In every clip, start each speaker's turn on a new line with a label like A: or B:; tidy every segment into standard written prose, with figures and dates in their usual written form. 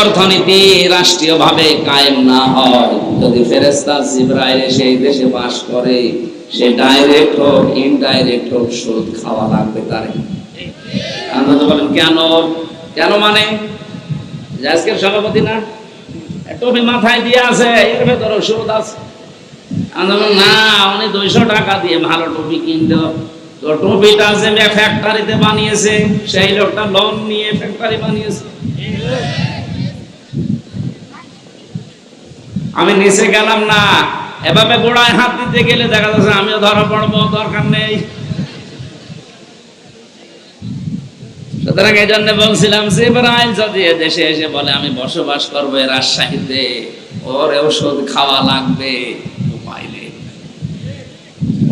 A: অর্থনীতি রাষ্ট্রীয়ভাবে কায়েম না হয়, যদি ফেরেশতা জিবরাইল সেই দেশে বাস করে, সে ডাইরেক্ট হোক ইনডাইরেক্ট হোক সুদ খাওয়া লাগবে তারে। আপনারা বলেন কেন? কেন মানে আজকের সভাপতি না টুপি মাথায় দিয়ে আছে, এর ভেতরে সুদ আছে। না, উনি 200 টাকা দিয়ে ভালো টুপি কিনলো, তো টুপিটা যে ফ্যাক্টরিতে বানিয়েছে সেই লোকটা লোন নিয়ে ফ্যাক্টরি বানিয়েছে। আমি নিচে গেলাম না, এভাবে গোড়ায় হাত দিতে গেলে দেখা যাচ্ছে আমিও ধরা পড়বো, দরকার নেই। সুতরাং এই জন্য বলছিলাম জিবরাইল যদি দেশে এসে বলে আমি বসবাস করবো রাজশাহীতে, ওর ওষুধ খাওয়া লাগবে,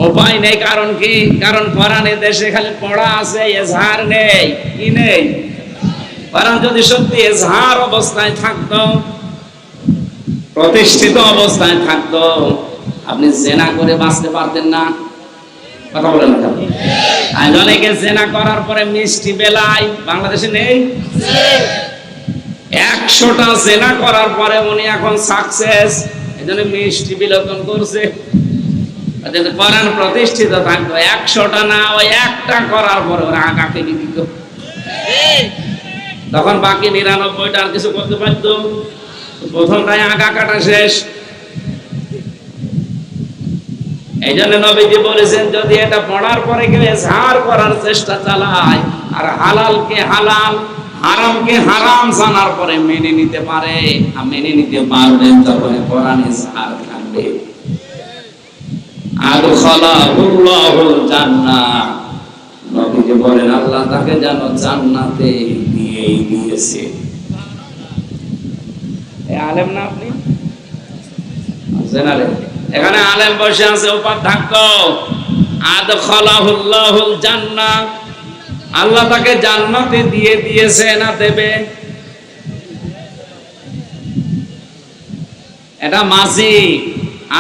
A: উপায় নেই। কারণ কি? কারণ কোরআনে দেশে খালি পড়া আছে, এজহার নেই। কি নেই? কোরআন যদি সত্যি এজহার অবস্থায় থাকতো, প্রতিষ্ঠিত অবস্থায় থাকতো, আপনি জেনা করে বাঁচতে পারতেন না। কথা বলেন না? আজ অনেকে জেনা করার পরে মিষ্টি বেলায়, বাংলাদেশে নেই? 100টা জেনা করার পরে উনি এখন সাকসেস, এই জন্য মিষ্টি বিলোচন করছে। কোরআন প্রতিষ্ঠিত থাকতো, 100টা না, ওই একটা করার পরে ওরা আগাকে দিত, তখন বাকি 99টা আর কিছু করতে পারতো। প্রথমটাই আগা কাটা শেষ। এই জন্য নবীজি বলেছেন যদি এটা পড়ার পরে কেউ এজহার করার চেষ্টা চালায় আর হালালকে হালাল হারামকে হারাম জানার পরে মেনে নিতে পারে, আর মেনে নিতে পারবেন, তখন কোরআন এজহার থাকবে। আদখালাহুল্লাহুল জান্নাহ, নবীজি বলেন আল্লাহ তাকে যেন জান্নাতে দিয়েই দিয়েছে। এই আলেম না আপনি? জেনারে এখানে আলেম বসে আছে, উপাধ্যক্ষ। আদখালাহুল্লাহুল জান্নাহ, আল্লাহ তাকে জান্নাতে দিয়ে দিয়েছে না দেবে? এটা মাঝি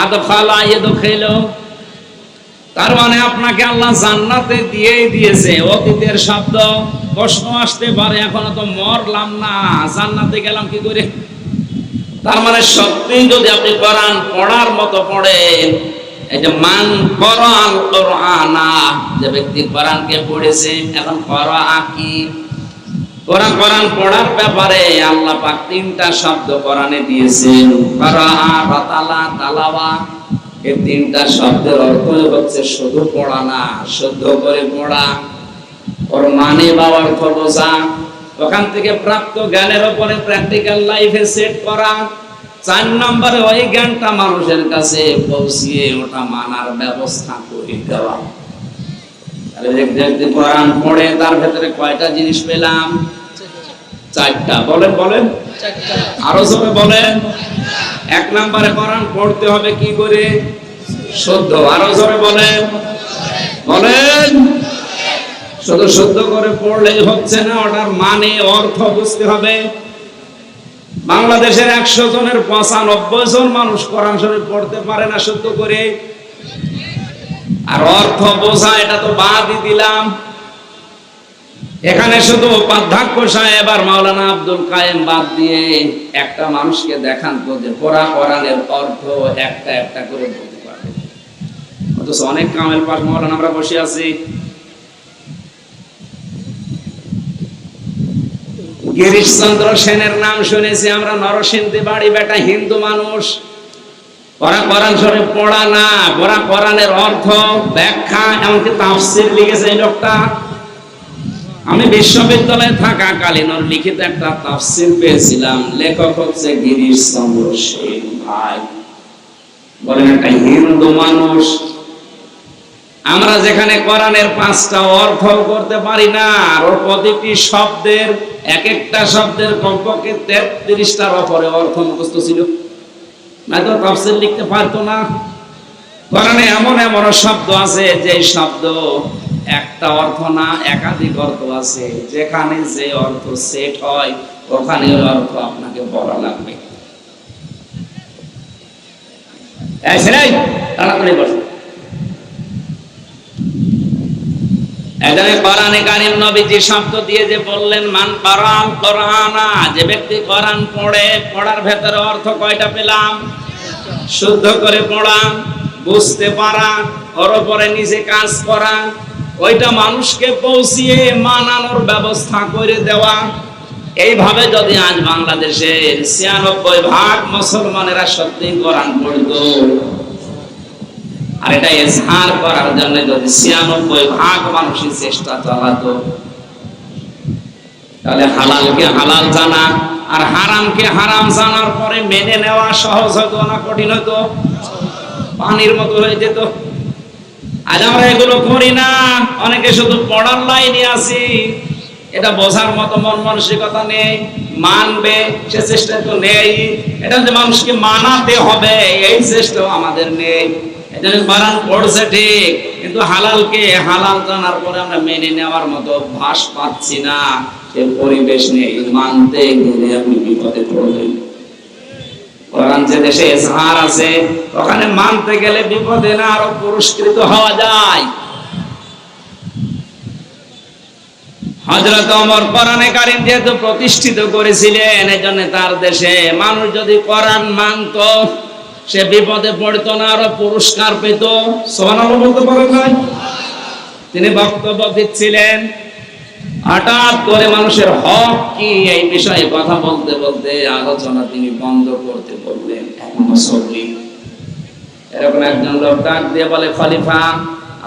A: আদখালা ইয়াদখিলু, তার মানে আপনাকে আল্লাহ জান্নাতে দিয়েই দিয়েছে। অতীতের শব্দ। প্রশ্ন আসতে পারে এখনো তো মরলাম না, জান্নাতে গেলাম কি করে? তার মানে সত্যি যদি আপনি কোরআন পড়ার মতো পড়েন, এই যে মান কোরআন কোরআনা, যে ব্যক্তি কোরআনকে পড়েছে, এখন কোরআন কি? কোরআন পড়ার ব্যাপারে আল্লাহ পাক 3টা শব্দ কোরআনে দিয়েছেন, কোরআন, বাতালা, তালাওয়া। এই 3টা শব্দের অর্থ হচ্ছে শুধু পড়া না, শুদ্ধ করে পড়া, ওর মানে বা অর্থ বোঝা, ওখান থেকে প্রাপ্ত জ্ঞানের উপরে প্র্যাকটিক্যাল লাইফে সেট করা। 4 নম্বরে ওই জ্ঞানটা মানুষের কাছে পৌঁছিয়ে ওটা মানার ব্যবস্থা করে দেওয়া। তাহলে যে কোরআন পড়ে তার ভেতরে কয়টা জিনিস পেলাম? 4টা। বলেন বলেন, আরো জোরে বলেন। 1 নম্বরে কোরআন পড়তে হবে কি করে? শুদ্ধ। আরো জোরে বলেন বলেন। শুধু শুদ্ধ করে পড়লেই হচ্ছে না, ওটার মানে অর্থ বুঝতে হবে। বাংলাদেশের 100 জনের 95 জন মানুষ কোরআন শরীফ পড়তে পারে না শুদ্ধ করে। আর অর্থ বোঝা এটা তো বাদই দিলাম। এখানে শুধু উপাধ্যক্ষ সাহেব আর মাওলানা আব্দুল কায়েম বাদ দিয়ে একটা মানুষকে দেখান তো যে পড়া কোরআনের অর্থ একটা একটা করে বলতে পারবে। অথচ অনেক কামেল পাশ মাওলানা আমরা বসে আছি। গিরিশচন্দ্র সেনের নাম শুনেছি আমরা, নরসিংদী বাড়ি, বেটা হিন্দু মানুষ। কোরআন শরীফ পড়া না, কোরআনের অর্থ ব্যাখ্যা এমনকি তাফসীর লিখেছে এই লোকটা। আমি বিশ্ববিদ্যালয়ে থাকাকালীন ওর লিখিত একটা তাফসীর পেয়েছিলাম, লেখক হচ্ছে গিরিশচন্দ্র সেন ভাই। বলেন একটা হিন্দু মানুষ। আমরা যেখানে কোরআনের 5টা অর্থ করতে পারি না, আর ওর প্রতিটি শব্দের এক একটা শব্দের কমপক্ষে 33টার উপরে অর্থ মুখস্থ ছিল, নয়তো তাফসীর লিখতে পারতো না। কোরআনে এমন এমন শব্দ আছে যে শব্দ একটা অর্থ না একাধিক অর্থ আছে, যেখানে যে অর্থ সেট হয় ওখানে ওই অর্থ আপনাকে পড়া লাগবে। তাড়াতাড়ি বসো। এখানে কোরআনে কারীম নবীজি শব্দ দিয়ে যে বললেন মান কারাল কোরআনা, যে ব্যক্তি কোরআন পড়ে, পড়ার ভেতরে অর্থ কয়টা পেলাম? শুদ্ধ করে পড়া, বুঝতে পারা, ওর উপরে নিজে কাজ করা, ওইটা মানুষকে পৌঁছিয়ে মানানোর ব্যবস্থা করে দেওয়া। এইভাবে যদি আজ বাংলাদেশের ৯৬% মুসলমানেরা সত্যি কোরআন পড়তো, আর এটা ইজহার করার জন্য যদি ৯৬% মানুষই চেষ্টা চালাতো, তাহলে হালালকে হালাল জানা আর হারামকে হারাম জানার পরে মেনে নেওয়া সহজ হতো না কঠিন হতো? পানির মতো হয়ে যেত। আজ আমরা এগুলো করি না, অনেকে শুধু পড়ার লাইনে আছি, এটা বোঝার মতো মন মানসিকতা নেই, মানবে সে চেষ্টা তো নেই। এটা যে মানুষকে মানাতে হবে এই চেষ্টাও আমাদের নেই। এজন্য কোরআন পড়ছে ঠিক, কিন্তু হালালকে হালাল জানার পরে আমরা মেনে নেওয়ার মতো অভ্যাস পাচ্ছি না, সে পরিবেশ নেই। মানতে গেলে আপনি বিপদে পড়বেন। কোরআন যে দেশে ইজহার আছে, ওখানে মানতে গেলে বিপদে না আরো পুরস্কৃত হওয়া যায়। হযরত ওমর কোরআনে কারীম যেহেতু প্রতিষ্ঠিত করেছিলেন, এজন্য তার দেশে মানুষ যদি কোরআন মানতো, সে বিপদে পড়তো না, আরো পুরস্কার পেত। সুবহানাল্লাহ বলতে পারেন নাই? তিনি বক্তব্য দিচ্ছিলেন, হঠাৎ করে মানুষের হক কি এই বিষয়ে কথা বলতে বলতে আলোচনা তিনি বন্ধ করতে বললেন। এক মুসল্লি এরকম একজন লোক ডাক দিয়ে বলে, খলিফা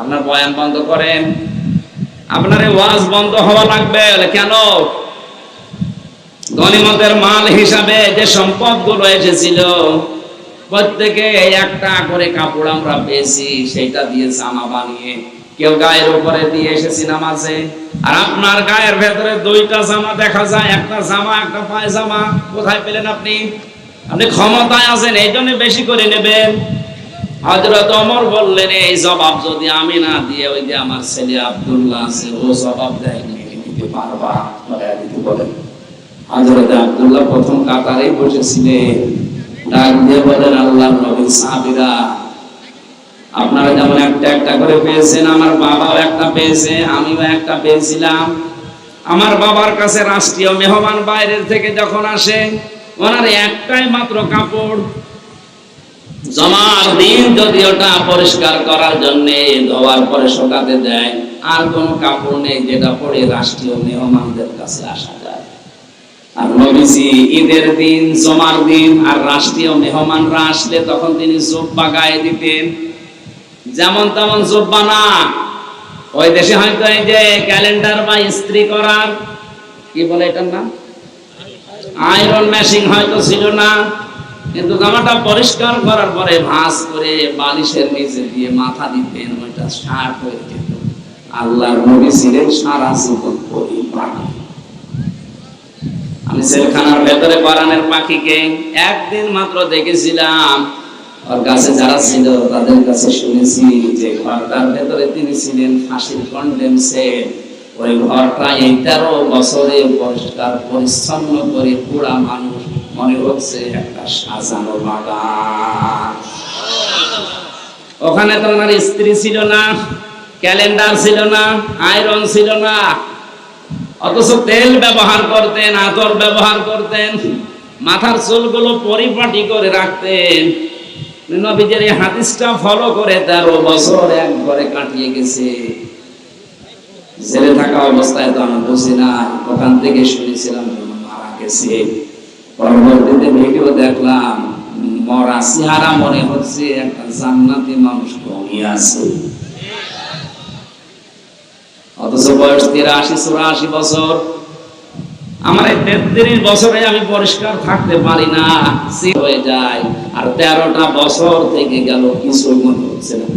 A: আপনার বয়ান বন্ধ করেন, আপনার এই ওয়াজ বন্ধ হওয়া লাগবে। বলে কেন? গনিমতের মাল হিসাবে যে সম্পদগুলো এসেছিল, প্রত্যেকে একটা করে কাপড় আমরা পেয়েছি, সেটা দিয়ে জামা বানিয়ে কেউ গায়ের উপরে দিয়ে এসেছি নামাজে, আর আপনার গায়ের ভেতরে দুইটা জামা দেখা যায়, একটা জামা একটা পায়জামা। কোথায় পেলেন আপনি? আপনি ক্ষমতায় আছেন, এই জন্য বেশি করে নেবেন। হযরত ওমর বললেন, এই জবাব যদি আমি না দিয়ে ওই যে আমার ছেলে আব্দুল্লাহ আছে, ও জবাব দেয়, নিতে পারবা? বলেন। হযরত আব্দুল্লাহ প্রথম কাতারে বসেছিলেন, ডাক দিয়ে বলেন, আল্লাহর নবীর সাহাবীরা, আপনারা যেমন একটা একটা করে পেয়েছেন, আমার বাবাও একটা পেয়েছে, আমিও একটা পেয়েছিলাম। আমার বাবার কাছে রাষ্ট্রীয় মেহমান বাইরের থেকে যখন আসে, ওনার একটাই মাত্র কাপড়, জমার দিন যদি ওটা পরিষ্কার করার জন্য ধোয়ার পরে শুকাতে দেয়, আর কোনো কাপড় নেই যেটা পরে রাষ্ট্রীয় মেহমানদের কাছে আসা যায়। আর নবীজি ঈদের দিন, জমার দিন আর রাষ্ট্রীয় মেহমানরা আসলে তখন তিনি জুব্বা গায়ে দিতেন। যেমন তেমন জুব্বা না, ওই দেশে হয়তো এই যে ক্যালেন্ডার বা ইস্ত্রি করার কি বলে এটার নাম, আয়রন মেশিন হয়তো ছিল না, কিন্তু জামাটা পরিষ্কার করার পরে ভাঁজ করে বালিশের নিচে দিয়ে মাথা দিতেন, ওইটা শার্ট হয়ে যেত। আল্লাহর নবী ছিলেন সারা জীবন পরিপাটি। আমি জেলখানার ভেতরে কোরআনের পাখিকে একদিন মাত্র দেখেছিলাম, ওর কাছে যারা ছিল তাদের কাছে শুনেছি যে ঘরটার ভেতরে তিনি ছিলেন ফাঁসির কন্ডেম সেল। ওই ঘরটা এই 13 বছরে পরিষ্কার পরিচ্ছন্ন করে পুরা মানুষ মনে হচ্ছে একটা সাজানো বাগান। ওখানে তো ওনার স্ত্রী ছিল না, ক্যালেন্ডার ছিল না, আয়রন ছিল না, অথচ তেল ব্যবহার করতেন, আতর ব্যবহার করতেন, মাথার চুলগুলো পরিপাটি করে রাখতেন। নবীজির এই হাদিসটা ফলো করে 13 বছর এক ঘরে কাটিয়ে গেছে। জেলে থাকা অবস্থায় তো আমি বুঝি না, ওখান থেকে শুনেছিলাম মারা গেছে। পরবর্তীতে ভিডিও দেখলাম, মরা চেহারা মনে হচ্ছে একটা জান্নাতি মানুষ ঘুমিয়ে আছে, অথচ বয়স 83-84 বছর। আমার এই 33 বছরে আমি পরিষ্কার থাকতে পারি না, হয়ে যায়। আর 13টা বছর থেকে গেল, কিছু মনে হচ্ছে না।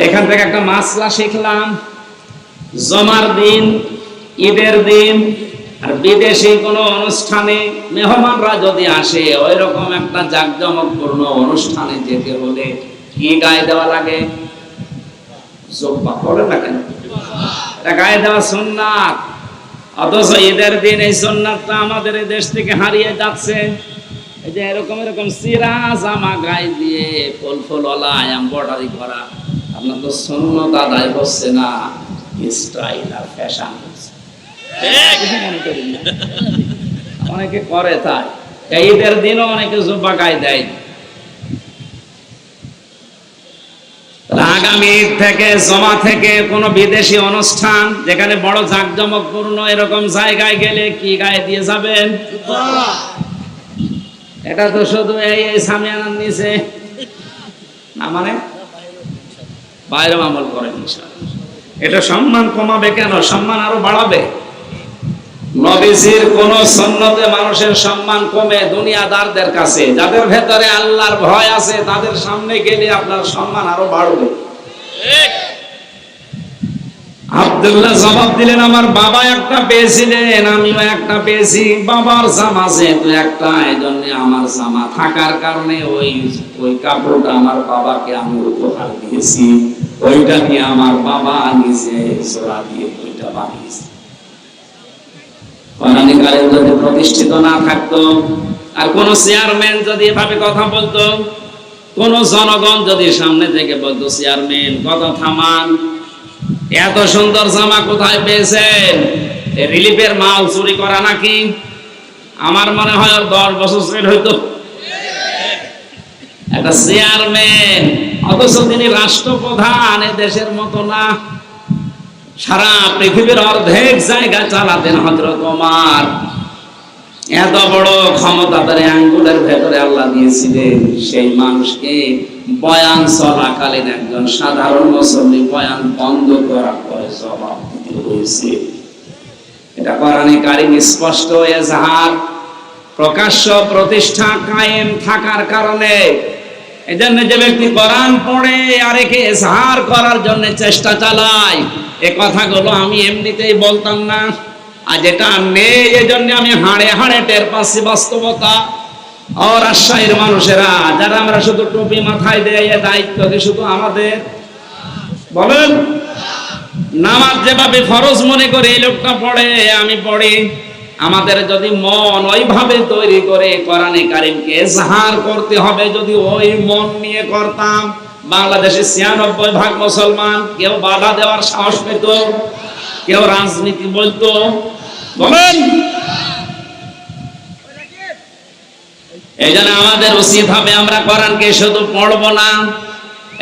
A: এখান থেকে একটা মাসলা শিখলাম, জমার দিন, ঈদের দিন আর বিদেশি কোনো অনুষ্ঠানে মেহমানরা যদি আসে, ওই রকম একটা জাঁকজমকপূর্ণ অনুষ্ঠানে যেতে হলে কি গায়ে দেওয়া লাগে? জুব্বা। বলেন না কেন? এটা গায়ে দেওয়া সুন্নাত। অথচ ঈদের দিন এই সুন্নাতটা আমাদের এই দেশ থেকে হারিয়ে যাচ্ছে। এই যে এরকম এরকম চিরা জামা গায়ে দিয়ে ফুল ফুলওয়ালা এমব্রয়ডারি করা, আপনার তো সুন্নত আদায় হচ্ছে না, স্টাইল আর ফ্যাশন হচ্ছে। অনেকে করে তাই, ঈদের দিনও অনেকে জুব্বা গায়ে দেয়। আগামী ঈদ থেকে, জমা থেকে কোন বিদেশি অনুষ্ঠান যেখানে বড় জাঁকজমকপূর্ণ এরকম জায়গায় গেলে কি গায়ে দিয়ে যাবেন? এটা তো শুধু এই সামিয়ানার নিচে না, মানে বাইরে আমল করেন। এটা সম্মান কমাবে কেন? সম্মান আরো বাড়াবে। নবীজির কোন সুন্নতে মানুষের সম্মান কমে দুনিয়াদারদের কাছে? যাদের ভেতরে আল্লাহর ভয় আছে তাদের সামনে গেলে আপনার সম্মান আরো বাড়বে। আব্দুল্লাহ জবাব দিলেন, আমার বাবা একটা পেয়েছিলেন, আমিও একটা পেয়েছি। বাবার জামা যেহেতু একটা, এই জন্য আমার জামা থাকার কারণে ওই কাপড়টা আমার বাবাকে আমি উপহার দিয়েছি। ওইটা নিয়ে আমার বাবা নিজে জোড়া দিয়ে ওইটা বানিয়েছে। যদি প্রতিষ্ঠিত না থাকতো, আর কোন চেয়ারম্যান যদি এভাবে কথা বলতো, কোন জনগণ যদি সামনে থেকে বলতো, চেয়ারম্যান কথা থামান, এত সুন্দর জামা কোথায় পেয়েছেন? রিলিফের মাল চুরি করা নাকি? আমার মনে হয় আর 10 বছর জেল হইতো। একটা চেয়ারম্যান, অথচ তিনি রাষ্ট্রপ্রধান, দেশের মতো না, সারা পৃথিবীর অর্ধেক জায়গা চালাতেন হযরত ওমর। এত বড় ক্ষমতা তার আঙ্গুলের ভেতরে আল্লাহ দিয়েছিলেন। সেই মানুষকে বয়ান চলাকালীন একজন সাধারণ মুসল্লি বয়ান বন্ধ করার পরে জবাব দিতে হয়েছে। এটা কোরআনে কারীম স্পষ্ট এজাহার, প্রকাশ্য প্রতিষ্ঠা কায়েম থাকার কারণে। এজন্য যে ব্যক্তি কোরআন পড়ে আর একে এজাহার করার জন্য চেষ্টা চালায়, এ কথাগুলো আমি এমনিতেই বলতাম না, আর যেটা নেই এজন্য আমি হাড়ে হাড়ে টের পাচ্ছি বাস্তবতা। আর রাজশাহীর মানুষেরা যারা আমরা শুধু টুপি মাথায় দেয়, এ দায়িত্ব কি শুধু আমাদের? বলেন, নামাজ যেভাবে ফরজ মনে করে এই লোকটা পড়ে, আমি পড়ি, আমাদের যদি মন ওইভাবে তৈরি করে কোরআনে কারীমকে এজাহার করতে হবে, যদি ওই মন নিয়ে করতাম, বাংলাদেশে 96% মুসলমান, কেউ বাধা দেওয়ার সাহস পেত, কেউ রাজনীতি বলতো? বলেন। এই জন্য আমাদের উচিত হবে আমরা কোরআনকে শুধু পড়বো না,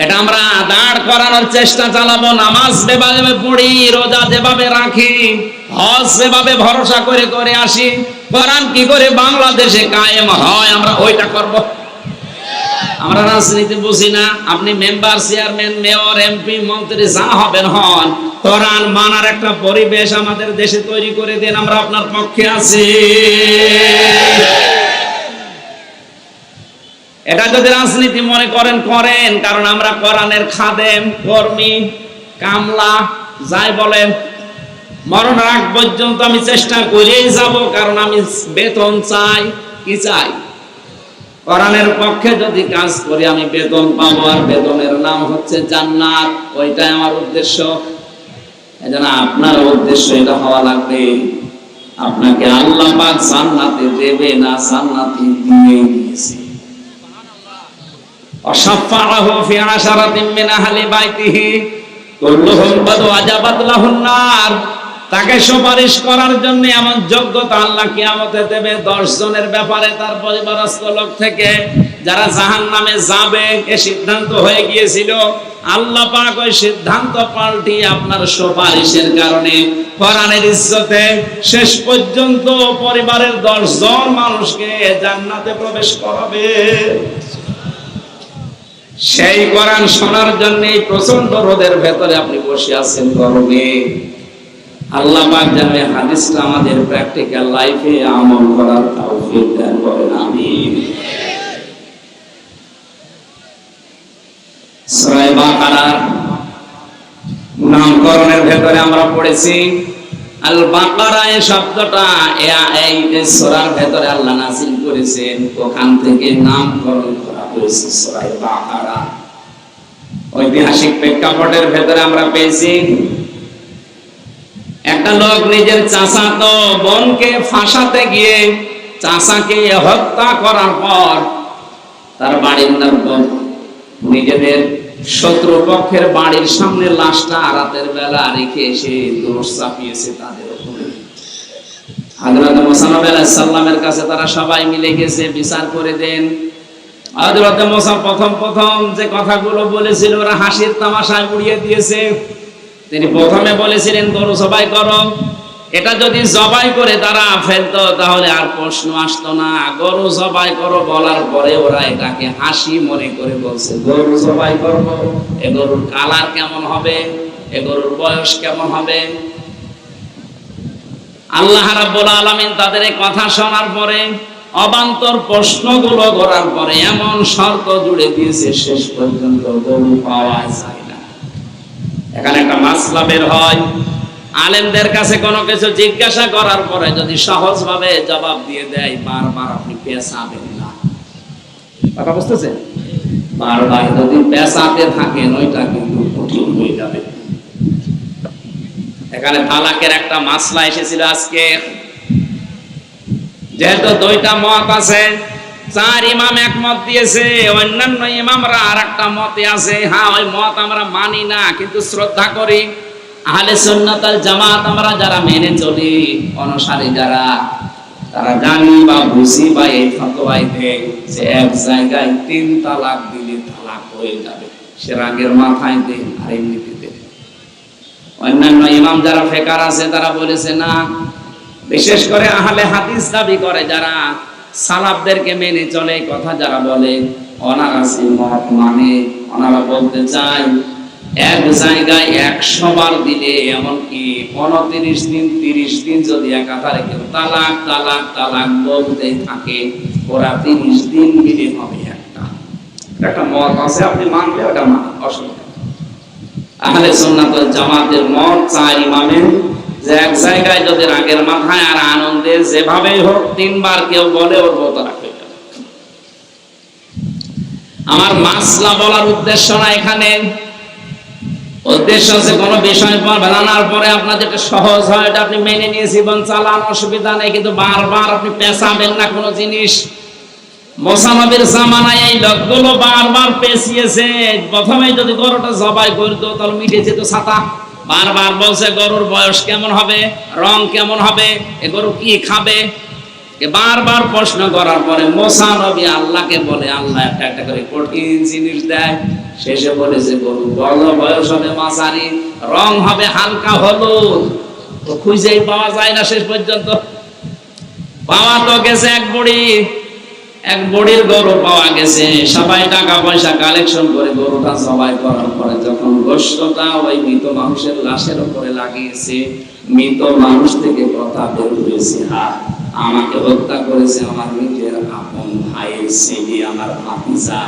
A: এটা আমরা দাঁড় করানোর চেষ্টা চালাবো। নামাজ যেভাবে পড়ি, রোজা যেভাবে রাখি, হজ যেভাবে ভরসা করে করে আসি, কোরআন কি করে বাংলাদেশে কায়েম হয় আমরা ওইটা করব। আমরা রাজনীতি বুঝি না। আপনি মেম্বার, চেয়ারম্যান, মেয়র, এমপি, মন্ত্রী যা হবেন হন, কোরআন মানার একটা পরিবেশ আমাদের দেশে তৈরি করে দেন, আমরা আপনার পক্ষে আছি। এটা যদি রাজনীতি মনে করেন করেন, কারণ আমরা কোরআনের খাদেম, কর্মী, কামলা যাই বলেন, মরণ আগ পর্যন্ত আমি চেষ্টা করেই যাব, কারণ আমি বেতন চাই। কি চাই? কোরআনের পক্ষে যদি কাজ করি আমি বেতন পাবো, আর বেতনের নাম হচ্ছে জান্নাত। ওইটাই আমার উদ্দেশ্য। এজন্য আপনার উদ্দেশ্য এটা হওয়া লাগবে, আপনাকে আল্লাহ পাক জান্নাতে দেবে না, জান্নাতে দিয়ে দিয়েছে। অশাফাআহু ফি আশারাতিন মিন আহলি বাইতিহি কুল্লুহুম বাদ ওয়াজাবাত লাহুন নার। তাকে সুপারিশ করার জন্য এমন যোগ্যতা আল্লাহ কিয়ামতে দেবে 10 জনের ব্যাপারে তার পরিবারস্থ লোক থেকে, যারা জাহান্নামে যাবে এ সিদ্ধান্ত হয়ে গিয়েছিল। আল্লাহ পাক ওই সিদ্ধান্ত পাল্টিয়ে আপনার সুপারিশের কারণে কোরআনের ইজ্জতে শেষ পর্যন্ত পরিবারের 10 জন মানুষকে জান্নাতে প্রবেশ করাবে। সেই কোরআন শোনার জন্য প্রচন্ড রোদের ভেতরে আপনি বসে আছেন গরমে। আল্লাহ পাক যেন হাদিসটা আমাদের প্র্যাকটিক্যাল লাইফে আমল করার তৌফিক দান করেন, আমিন। সূরা বাকারার নামকরণের ভেতরে আমরা পড়েছি আল বাকারা। এই শব্দটা এই সূরার ভেতরে আল্লাহ নাযিল করেছেন, ওখান থেকে নামকরণ করা হয়েছে সূরা বাকারা। ঐতিহাসিক প্রেক্ষাপটের ভেতরে আমরা পেয়েছি একটা লোক নিজের চাচাতো বোনকে ফাঁসাতে গিয়ে চাচাকে হত্যা করার পর তার বাড়ির লোক নিজেদের শত্রুপক্ষের বাড়ির সামনে লাশটা রাতের বেলা রেখে এসে দোষ চাপিয়েছে তাদের উপরে। হযরত মুসা নবী আলাইহিস সালামের কাছে তারা সবাই মিলে গেছে, বিচার করে দেন। হযরত মুসা প্রথম যে কথাগুলো বলেছিল ওরা হাসির তামাশায় উড়িয়ে দিয়েছে। তিনি প্রথমে বলেছিলেন গরু জবাই করো, এটা যদি জবাই করে তারা ফেলতো তাহলে আর প্রশ্ন আসতো না। গরু জবাই করো বলার পরে ওরা এটাকে হাসি মনে করে বলছে গরু জবাই করবো, এ গরুর কালার কেমন হবে, এ গরুর বয়স কেমন হবে। আল্লাহ রাব্বুল আলামিন তাদের এই কথা শোনার পরে, অবান্তর প্রশ্নগুলো করার পরে এমন শর্ত জুড়ে দিয়েছে শেষ পর্যন্ত গরু পাওয়া যায় না। এখানে একটা মাসলা বের হয়, আলেমদের কাছে কোনো কিছু জিজ্ঞাসা করার পরে যদি সহজভাবে জবাব দিয়ে দেয়, বারবার আপনি পেছাবেন না। কথা বুঝতেছেন? বারবার যদি পেছাতে থাকেন ওইটা কিন্তু কঠিন হয়ে যাবে। এখানে তালাকের একটা মাসলা এসেছিল আজকে। যেহেতু দুইটা মত আছে, 4 ইমাম একমত দিয়েছে, অন্যান্য ইমামরা আরেকটা মতে আছে। হ্যাঁ, ওই মত আমরা মানি না, কিন্তু শ্রদ্ধা করি। আহলে সুন্নাত ওয়াল জামাত আমরা যারা মেনে চলি, অনুসারী যারা, তারা জানি বা বুঝি বা এই ফতোয়াইতে যে এক জায়গায় 3 তালাক দিলে তালাক হয়ে যাবে, সে রাগের মাথায় দেন আর এমনিতে দেন। অন্যান্য ইমাম যারা ফেকার আছে তারা বলেছে না, বিশেষ করে আহলে হাদিস দাবি করে যারা, সালাফদেরকে মেনে চলে কথা যারা বলে, ওনারা মত মানে ওনারা বলতে চায় এক জায়গায় 100 বার দিলে, এমনকি 29 দিন 30 দিন যদি একাধারে কেউ তালাক তালাক তালাক বলতেই থাকে, ওরা 30 দিন মিলে হবে একটা মত আছে। আপনি মানলে ওটা মান, অসুবিধা। আহলে সুন্নাত ওয়াল জামাতের মত 4 ইমামের, যে এক জায়গায় যদি রাগের মাথায় আর আনন্দে যেভাবেই হোক 3 বার কেউ বলে, ওর বউ তালাক হয়ে যাবে। আমার মাসলা বলার উদ্দেশ্য না এখানে, উদ্দেশ্য হচ্ছে কোনো বিষয় জানার পরে আপনার যেটা সহজ হয় এটা আপনি মেনে নিয়ে জীবন চালান, অসুবিধা নেই, কিন্তু বারবার আপনি পেছাবেন না কোনো জিনিস। মুসা নবীর জামানায় এই লোকগুলো বারবার পেছিয়েছে। প্রথমে যদি গরুটা জবাই করতো তাহলে মিটে যেত ছাতা। বারবার বলছে গরুর বয়স কেমন হবে, রং কেমন হবে, এ গরু কি খাবে। বারবার প্রশ্ন করার পরে মুসা নবী আল্লাহকে বলে, আল্লাহ একটা একটা করে কঠিন জিনিস দেয়। শেষে বলেছে গরু বড় বয়স হবে মাঝারি, রং হবে হালকা হলুদ। তো খুঁজেই পাওয়া যায় না শেষ পর্যন্ত। পাওয়া তো গেছে এক বুড়ির গরু পাওয়া গেছে। সবাই টাকা পয়সা কালেকশন করে গরুটা জবাই করার পরে যখন গোশতটা ওই মৃত মানুষের লাশের উপরে লাগিয়েছে, মৃত মানুষ থেকে কথা বের হয়েছে, হ্যাঁ আমাকে হত্যা করেছে আমার নিজের আপন ভাইয়ের ছেলে, আমার ভাতিজা।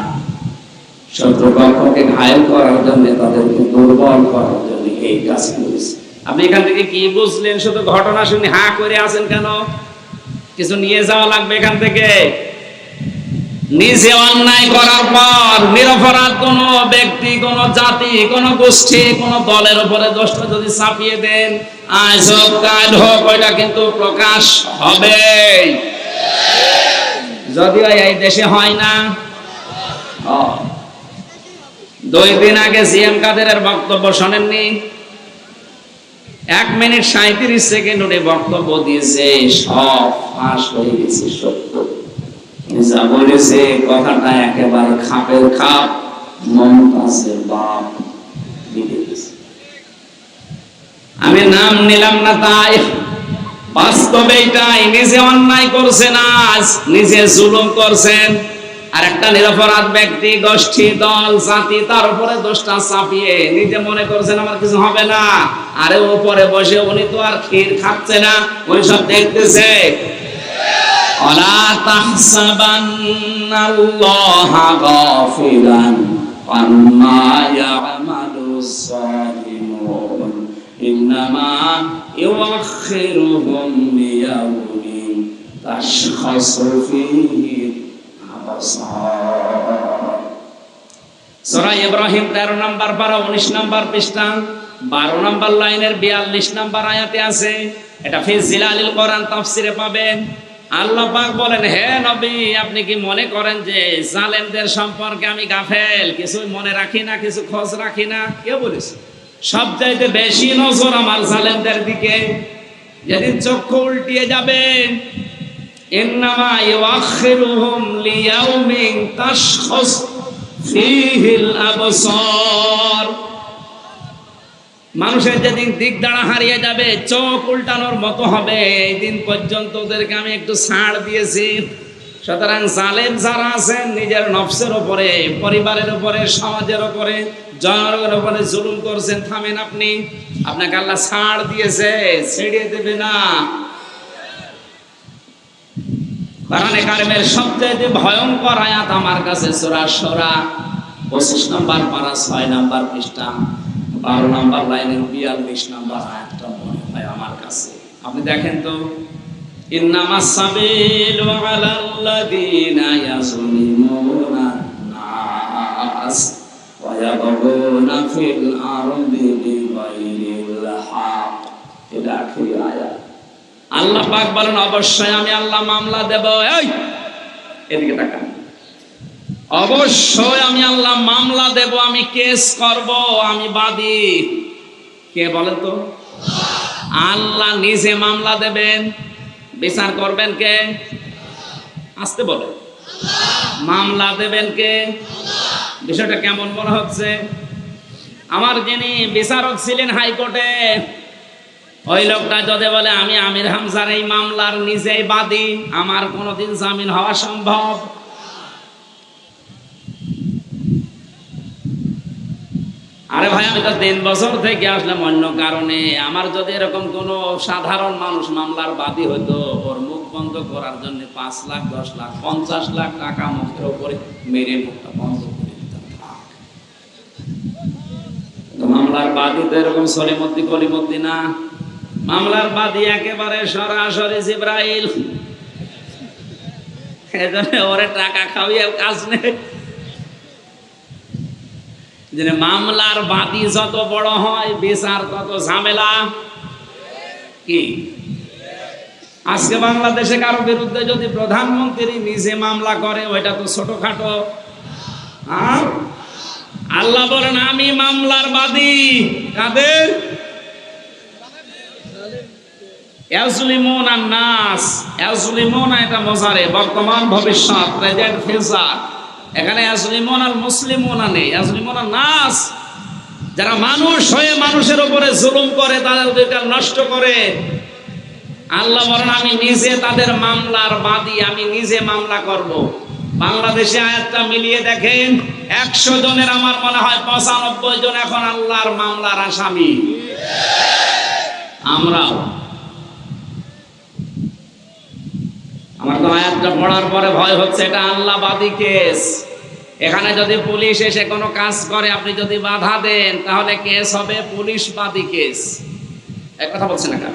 A: শত্রুপক্ষকে ঘায়েল করার জন্য, তাদেরকে দুর্বল করার জন্য এই কাজ করেছে। আপনি এখান থেকে কি বুঝলেন? শুধু ঘটনা শুনে হা করে আছেন কেন? কিছু নিয়ে যাওয়া লাগবে এখান থেকে। নিজে অন্যায় করার পর নিরপরাধ কোন ব্যক্তি, কোন জাতি, কোন গোষ্ঠী, কোন দলের উপরে দোষটা যদি চাপিয়ে দেন, আজ হোক কাল হোক, ওইটা কিন্তু প্রকাশ হবে। যদিও এই দেশে হয় না। 2 দিন আগে সিএম কাদেরের বক্তব্য শোনেননি? 1 মিনিট 37 সেকেন্ড উনি বক্তব্য দিয়েছে, সব ফাঁস হয়ে গেছে। সত্য যা বলেছে কথাটা একেবারে খাপের খাপ। মমতাজের বাপ লিখে দিয়েছে। আমি নাম নিলাম না, তাই বাস্তবে এটাই। নিজে অন্যায় করছেন, আজ নিজে জুলুম করছেন, আর একটা নিরপরাধ ব্যক্তি, গোষ্ঠী, দল, জাতি তার উপরে দোষটা চাপিয়ে নিজে মনে করছেন আমার কিছু হবে না। আরে উপরে বসে উনি তো আর ক্ষীর খাচ্ছে না, উনি সব দেখতেছে। ওয়ালা তাহসাবান্নাল্লাহা গাফিলান আম্মা ইয়া'মালুস সালিহুন, ইন্নামা ইউআখিরুহুম লিয়াউমিন তাশখাসু ফীহি আবসার। সূরা ইব্রাহিম 13 নম্বর পারা 19 নম্বর পৃষ্ঠা 12 নম্বর লাইনের 42 নম্বর আয়াতে আছে। এটা ফি জিলালিল কোরআন তাফসিরে পাবেন। আল্লাহ পাক বলেন, হে নবী, আপনি কি মনে করেন যে জালেমদের সম্পর্কে আমি গাফেল, কিছু মনে রাখি না, কিছু খোঁজ রাখি না? কে বলেছে? সবচাইতে বেশি নজর আমার জালেমদের দিকে। যেদিন চক্ষু উল্টিয়ে যাবে, ইন্নামা ইউআখিরুহুম লিয়াউমিন তাশখাস ফীহিল আবসার। মানুষের যেদিন দিক দাঁড়া হারিয়ে যাবে, চোখ উল্টানোর মতো হবে, এই দিন পর্যন্ত ওদেরকে আমি একটু ছাড় দিয়েছি। সুতরাং জালেম যারা আছেন, নিজের নফসের উপরে, পরিবারের উপরে, সমাজের উপরে, জনগণের উপরে জুলুম করছেন, থামেন আপনি। আপনাকে আল্লাহ ছাড় দিয়েছে, ছেড়ে দেবে না। কোরআনে কারিমের সবচেয়ে ভয়ঙ্কর আয়াত আমার কাছে সূরা শুরা 25 নম্বর পারা 6 নম্বর পৃষ্ঠা 12 নম্বর লাইনের 42 নম্বর আয়াতটা মনে হয় আমার কাছে। আপনি দেখেন তো, ইন্নামাস সাবিলু আলাল্লাযীনা ইয়াযলিমুনা নাস ওয়া ইয়াবগুনা ফিল আরদি বিগাইরিল হক। এটা আখির আয়াত। আল্লাহ পাক বলেন, অবশ্যই আমি আল্লাহ মামলা দেব। এই এদিকে তাকান, অবশ্যই আমি আল্লাহ মামলা দেব, আমি কেস করব, আমি বাদী। কে বলেন তো? আল্লাহ নিজে মামলা দেবেন, বিচার করবেন কে? আসতে বলে, মামলা দেবেন কে? বিষয়টা কেমন মনে হচ্ছে? আমার যিনি বিচারক ছিলেন হাইকোর্টে, ওই লোকটা যদি বলে আমি আমির হামজার এই মামলার নিজেই বাদী, আমার কোনোদিন জামিন হওয়া সম্ভব? আরে ভাই, আমি তো 3 বছর থেকে আসলাম অন্য কারণে। আমার যদি এরকম কোন সাধারণ মানুষ মামলার বাদী হইতো, ওর মুখ বন্ধ করার জন্য 5 লাখ, 10 লাখ, 50 লাখ টাকা মুখের উপরে মেরে মুখটা বন্ধ করে দিতাম। মামলার বাদী তো এরকম সলিমদ্দি কলিমদ্দি না। মামলার বাদী একেবারে সরাসরি জিবরাইল। এজন্য ওরে টাকা খাওয়িয়ে কাজ নেই। যে মামলার বাদী যত বড় হয়, বিচার তত ঝামেলা। কি আজকে বাংলাদেশে কারো বিরুদ্ধে যদি প্রধানমন্ত্রী নিজে মামলা করে, ওইটা তো ছোটখাটো। আল্লাহ বলেন, আমি মামলার বাদী। কাদের? ইয়াজলিমুনা নাস। ইয়াজলিমুনা এটা মুজারে, বর্তমান ভবিষ্যৎ, প্রেজেন্ট ফিউচার। এখানে ইয়াজলিমুনাল মুসলিমুনা নেই, ইয়াজলিমুনা নাস। যারা মানুষ হয়ে মানুষের উপরে জুলুম করে, তাদের অধিকার নষ্ট করে, আল্লাহ বলেন আমি নিজে তাদের মামলার বাদী, আমি নিজে মামলা করব। বাংলাদেশে আয়াতটা মিলিয়ে দেখেন, 100 জনের আমার মনে হয় 95 জন এখন আল্লাহর মামলার আসামি। আমরাও। আমার তো আয়াতটা পড়ার পরে ভয় হচ্ছে, এটা আল্লাহবাদী কেস। এখানে যদি পুলিশ এসে কোনো কাজ করে, আপনি যদি বাধা দেন, তাহলে কেস হবে পুলিশবাদী কেস। এক কথা বলছেন না?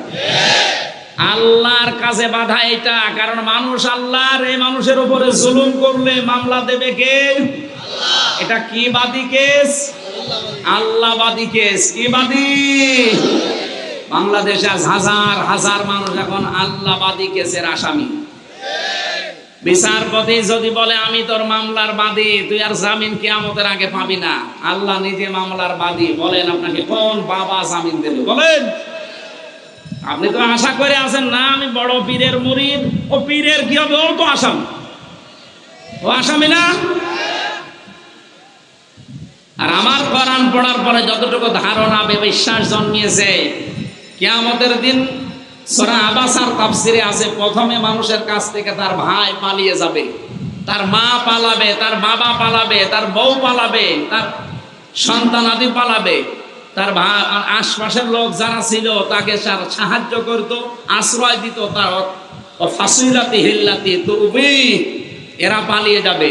A: আল্লাহর কাছে বাধা এটা, কারণ মানুষ আল্লাহর, এই মানুষের উপরে জুলুম করলে মামলা দেবে কে? আল্লাহ। এটা কি বাদী কেস? আল্লাহবাদী কেস। কি বাদী? বাংলাদেশে হাজার হাজার মানুষ এখন আল্লাহবাদী কেসের আসামি। বিচারপতি যদি বলে আমি তোর মামলার বাদী, তুই আর জামিন কিয়ামতের আগে পাবি না। আল্লাহ নিজে মামলার বাদী। বলেন আপনাকে কোন বাবা জামিন দেবে? বলেন। আপনি তো আশা করে আছেন না আমি বড় পীরের মুরিদ, ও পীরের কি হবে? ও তো আসামি। ও আসামি না? আর আমার কোরআন পড়ার পরে যতটুকু ধারণা, বিশ্বাস জন্মিয়েছে, কিয়ামতের দিন সূরা আবাসার তাফসিরে আছে, প্রথমে মানুষের কাছ থেকে তার ভাই পালিয়ে যাবে, তার মা পালাবে, তার বাবা পালাবে, তার বউ পালাবে, তার সন্তানাদি পালাবে, তার আশপাশের লোক যারা ছিল তাকে সাহায্য করত, আশ্রয় দিত, তার ফাসিলাতি হিল্লাতি তুবি, এরা পালিয়ে যাবে।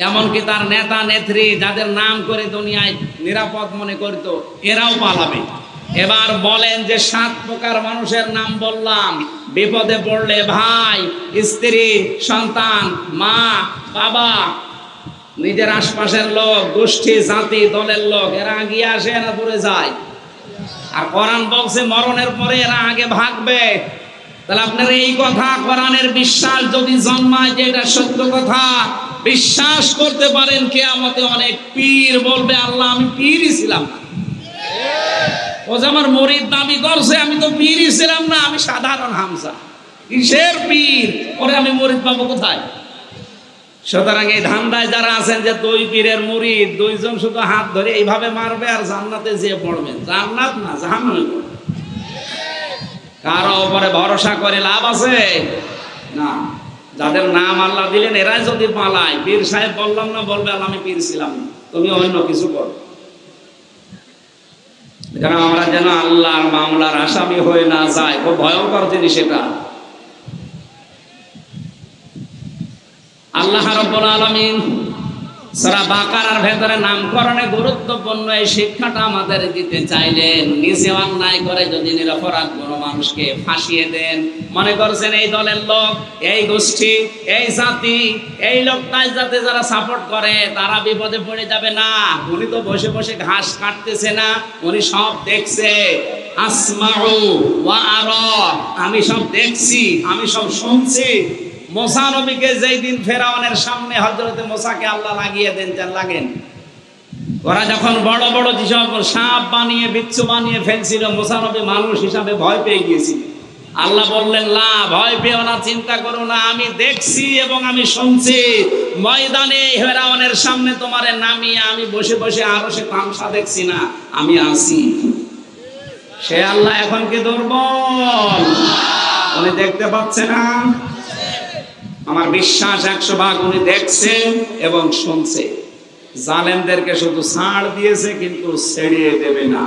A: এমনকি তার নেতা নেত্রী যাদের নাম করে দুনিয়ায় নিরাপদ মনে করত, এরাও পালাবে। এবার বলেন যে 7 প্রকার মানুষের নাম বললাম, বিপদে পড়লে ভাই, স্ত্রী, সন্তান, মা, বাবা, নিজের আশপাশের লোক, গোষ্ঠী, জাতি, দলের লোক, এরা এগিয়ে আসে না দূরে যায়। আর কোরআন বলছে মরণের পরে এরা আগে ভাগবে। তাহলে আপনার এই কথা, কোরআনের বিশ্বাস যদি জন্মায় যে এটা সত্য কথা, বিশ্বাস করতে পারেন কিয়ামতে অনেক পীর বলবে আল্লাহ আমি পীরই ছিলাম না, ও যে আমার মুরিদ দাবি করছে, আমি তো পীরই ছিলাম না, আমি সাধারণ হামজা, কিসের পীর, ওরে আমি মুরিদ পাবো কোথায়? সুতরাং এই ধান্দায় যারা আছেন যে দুই পীরের মুরিদ, দুইজন শুধু হাত ধরে এইভাবে মারবে আর জান্নাতে যেয়ে পড়বেন, জান্নাত না জাহান্নামে পড়বে। কারো উপরে ভরসা করে লাভ আছে না। যাদের নাম আল্লাহ দিলেন এরাই যদি পালায়, পীর সাহেব বললাম না, বলবে আল্লাহ আমি পীর ছিলাম না, তুমি অন্য কিছু করো। কারণ আমরা যেন আল্লাহর মামলার আসামি হয়ে না যায়, খুব ভয়ঙ্কর জিনিস এটা। আল্লাহ রাব্বুল আলামিন সূরা বাকারার ভেতরে নামকরণে গুরুত্বপূর্ণ এই শিক্ষাটা আমাদের দিতে চাইলেন। নিজে অন্যায় করে যদি নিরপরাধ কোনো মানুষকে ফাঁসিয়ে দেন, মনে করছেন এই দলের লোক, এই গোষ্ঠী, এই জাতি, এই লোকটাই যাতে যারা সাপোর্ট করে তারা বিপদে পড়ে যাবে না। উনি তো বসে বসে ঘাস কাটতেছে না, উনি সব দেখছে। আসমাউ ওয়া আরা, আমি সব দেখছি, আমি সব শুনছি। মুসা নবীকে যেই দিন ফেরাউনের সামনে হযরতে মুসাকে আল্লাহ লাগিয়ে দেন, যান লাগেন, ওরা যখন বড় বড় যেসব সাপ বানিয়ে বিচ্ছু বানিয়ে ফেলছিল, মুসা নবী মানুষ হিসাবে ভয় পেয়ে গিয়েছিল। আল্লাহ বললেন না, ভয় পেও না, চিন্তা করো না, আমি দেখছি এবং আমি শুনছি। ময়দানে ফেরাউনের সামনে তোমারে নামিয়ে আমি বসে বসে আরো সে তামসা দেখছি না, আমি আছি। সে আল্লাহ এখন কি দুর্বল? উনি দেখতে পাচ্ছে না? আমার বিশ্বাস 100 ভাগ উনি দেখছে এবং শুনছে। জালেমদেরকে শুধু ছাড় দিয়েছে, কিন্তু ছেড়িয়ে দেবে না।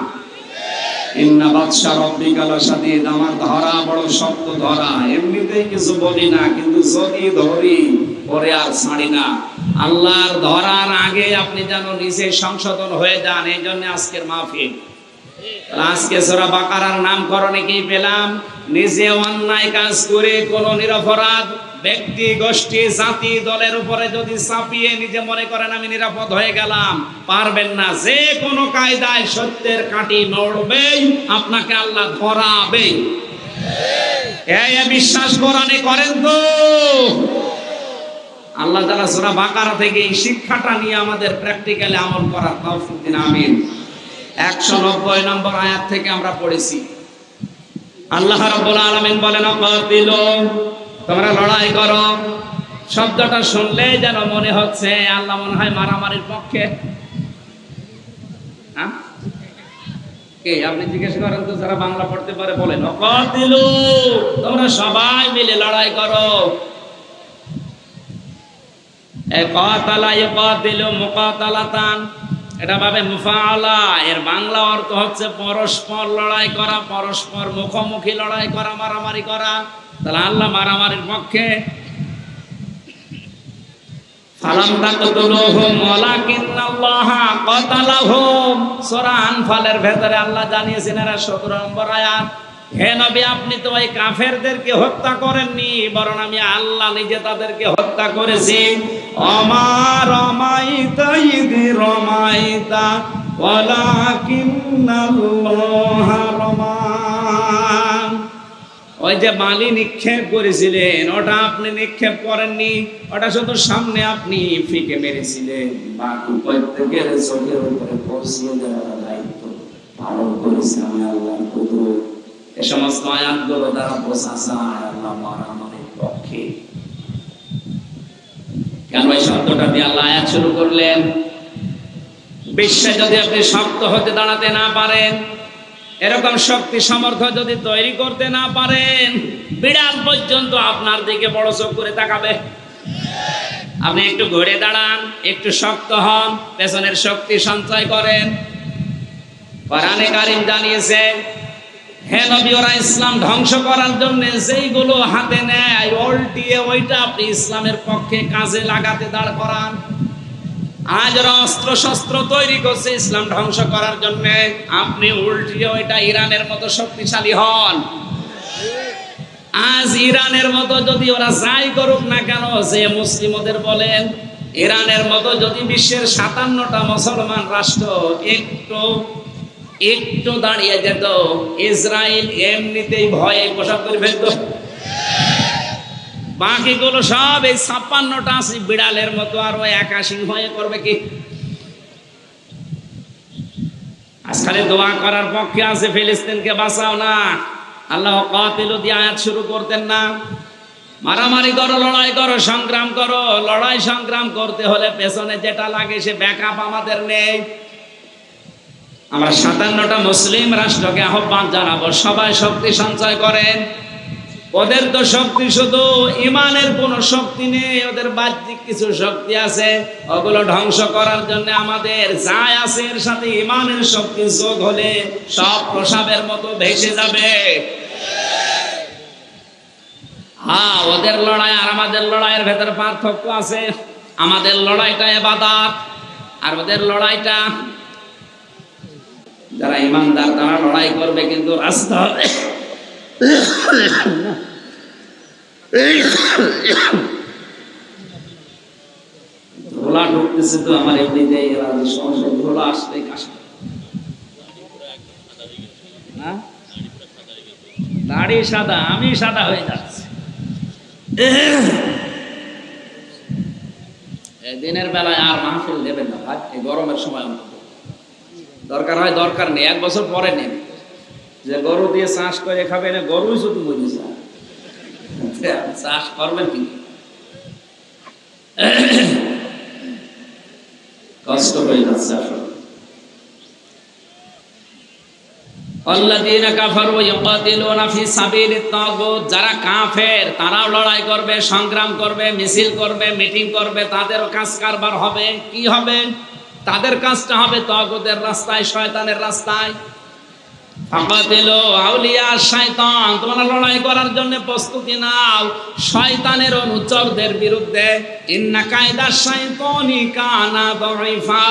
A: ইন্না বাদশা রব্বিকা লাশাদীদ, আমার ধরা বড় শক্ত ধরা, এমনিতেই কিছু বলি না, কিন্তু যদি ধরি পরে আর ছাড়ি না। আল্লাহর ধরার আগে আপনি যেন নিজে সংশোধন হয়ে যান, এই জন্য আজকের মাহফিল। আজকে সূরা বাকারার নামকরণে কি পেলাম? নিজে অন্যায় কাজ করে কোন নিরপরাধ ব্যক্তি, গোষ্ঠী, জাতি, দলের উপরে যদি চাপিয়ে নিজে মনে করেন আমি নিরাপদ হয়ে গেলাম, পারবেন না। যে কোনো কায়দায় সত্যের কাঁটি নড়বেই, আপনাকে আল্লাহ ধরাবেই। এই বিশ্বাস কোরআনে করেন তো? আল্লাহ তাআলা সূরা বাকারা থেকে এই শিক্ষাটা নিয়ে আমাদের প্র্যাকটিক্যালি আমল করার তৌফিক দিন, আমিন। 190 নম্বর আয়াত থেকে আমরা পড়েছি। আল্লাহ রাব্বুল আলামিন বলেন কাতিলু, তোমরা লড়াই করো। শব্দটা শুনলে যেন মনে হচ্ছে আল্লাহ মনে হয় মারামারির পক্ষে। হ্যাঁ, কে আপনি জিজ্ঞেস করেন তো, যারা বাংলা পড়তে পারে বলেন কাতিলু, তোমরা সবাই মিলে লড়াই করো। কাতালা ইয়াকাতিলু মুকাতালাতান, এটা ভাবে মুফাআলা, এর বাংলা অর্থ হচ্ছে পরস্পর লড়াই করা, পরস্পর মুখোমুখি লড়াই করা, মারামারি করা। তাহলে আল্লাহ মারামারির পক্ষে। ফালাম তাকতুলুহুম ওয়ালাকিন্নাল্লাহা কাতালাহুম, সূরা আনফালের ভেতরে আল্লাহ জানিয়েছেন, এরা 17 নম্বর আয়াত, হে নবী আপনি তো ওই কাফেরদেরকে হত্যা করেননি, বরং আমি আল্লাহ নিজে তাদেরকে হত্যা করেছি। ওমা রামাইতা ইয রামাইতা ওয়ালাকিন্নাল্লাহা রামা, ওই যে বালি নিক্ষেপ করেছিলেন ওটা আপনি নিক্ষেপ করেননি, ওটা শুধু সামনে আপনি ফিকে মেরেছিলেন। বাকি প্রত্যেকের চোখের উপরে পৌঁছিয়ে দেওয়ার দায়িত্ব পালন করেছি আমি, আল্লাহর কুদরত। এই সমস্ত আয়াতগুলো দ্বারা বোঝা যায় আল্লাহ মারামারির পক্ষে। কেন এই শব্দটা দিয়ে আল্লাহ আয়াত শুরু করলেন? বিশ্বে যদি আপনি শক্ত হতে দাঁড়াতে না পারেন, এরকম শক্তি সামর্থ্য যদি তৈরি করতে না পারেন, বিড়াল পর্যন্ত আপনার দিকে বড় চোখ করে তাকাবে। আপনি একটু ঘুরে দাঁড়ান, একটু শক্ত হন, পেছনের শক্তি সঞ্চয় করেন। কোরআনে কারীম জানিয়েছে, হে নবী, ওরা ইসলাম ধ্বংস করার জন্য যেইগুলো হাতে নেয় উল্টিয়ে ওইটা আপনি ইসলামের পক্ষে কাজে লাগাতে দাঁড় করান। আজ ওরা অস্ত্র শস্ত্র তৈরি করছে ইসলাম ধ্বংস করার জন্য, আপনি উল্টিয়ে ওইটা ইরানের মতো শক্তিশালী হন। আজ ইরানের মতো যদি ওরা যাই করুক না কেন, যে মুসলিমদের বলেন, ইরানের মতো যদি বিশ্বের 57টা মুসলমান রাষ্ট্র একটু দাঁড়িয়ে যেত, ইসরায়েল এমনিতেই ভয়ে পোশাক করে ফেলত। বাকিগুলো সব এই 56টা আছে বিড়ালের মতো, আর ওই 81 হয়ে করবে কি? আজকাল দোয়া করার পক্ষে আছে ফিলিস্তিনকে বাঁচাও না, আল্লাহ কাতিলু দিয়ে আয়াত শুরু করতেন না? মারামারি করো, লড়াই করো, সংগ্রাম করো। লড়াই সংগ্রাম করতে হলে পেছনে যেটা লাগে সে ব্যাকআপ আমাদের নেই। আমরা 57টা মুসলিম রাষ্ট্রকে আহ্বান জানাবো, সবাই শক্তি সঞ্চয় করেন। ওদের তো শক্তি শুধু ইমানের কোনো শক্তি নেই, ওদের বাহ্যিক কিছু শক্তি আছে, ওগুলো ধ্বংস করার জন্য আমাদের যাই আছে এর সাথে ইমানের শক্তি যোগ হলে সব প্রসাবের মতো ভেসে যাবে। হ্যাঁ, ওদের লড়াই আর আমাদের লড়াইয়ের ভেতর পার্থক্য আছে। আমাদের লড়াইটা ইবাদত, আর ওদের লড়াইটা, যারা ইমানদার তারা লড়াই করবে কিন্তু রাস্তা ধোলা ঢুকতেছে তো আমার এমনিতে সমস্যা, ধোলা আসলে কাশি না, দাড়ি সাদা, আমি সাদা হয়ে যাচ্ছি। দিনের বেলায় আর মাহফিল দেবেন না ভাই, এই গরমের সময় দরকার হয়, দরকার নেই, 1 বছর পরে নেন। যে গরু দিয়ে চাষ করে খাবে না, গরুই শুধু বুঝি চাষ করবেন কি? কষ্ট হয়ে যাচ্ছে আসলে। আল্লাযীনা কাফারু ইউকাতিলুনা ফি সাবিলিত তাগুত, যারা কাফের তারাও লড়াই করবে, সংগ্রাম করবে, মিছিল করবে, মিটিং করবে, তাদেরও কাজ কারবার হবে। কি হবে? তাদের কাজটা হবে তাগুতের রাস্তায়, শয়তানের রাস্তায়। ফাকাতিলু আউলিয়া শাইতান, তোমরা লড়াই করার জন্য প্রস্তুতি নাও শয়তানের অনুচরদের বিরুদ্ধে। ইন্না কায়দা শাইতানি কানা দাঈফা,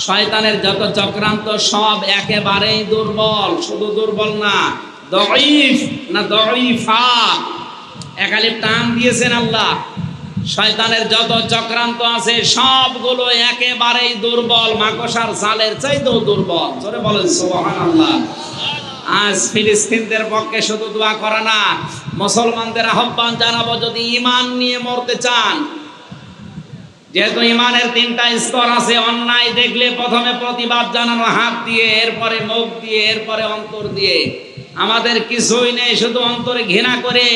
A: শয়তানের যত চক্রান্ত সব একেবারেই দুর্বল। শুধু দুর্বল না, দাঈফ না, দাঈফা, একালিফ টান দিয়েছেন আল্লাহ। শয়তানের যত চক্রান্ত আছে সবগুলো একেবারেই দুর্বল, মাকড়সার জালের চাইতেও দুর্বল। জোরে বলেন সুবহানাল্লাহ। আজ ফিলিস্তিনদের পক্ষে শুধু দোয়া করা না, মুসলমানদের আহ্বান জানাবো, যদি ঈমান নিয়ে মরতে চান, যেহেতু ঈমানের 3টা স্তর আছে, অন্যায় দেখলে প্রথমে প্রতিবাদ জানানো হাত দিয়ে, এরপরে মুখ দিয়ে, এরপরে অন্তর দিয়ে। আমাদের কিছুই নেই, শুধু অন্তরে ঘৃণা করে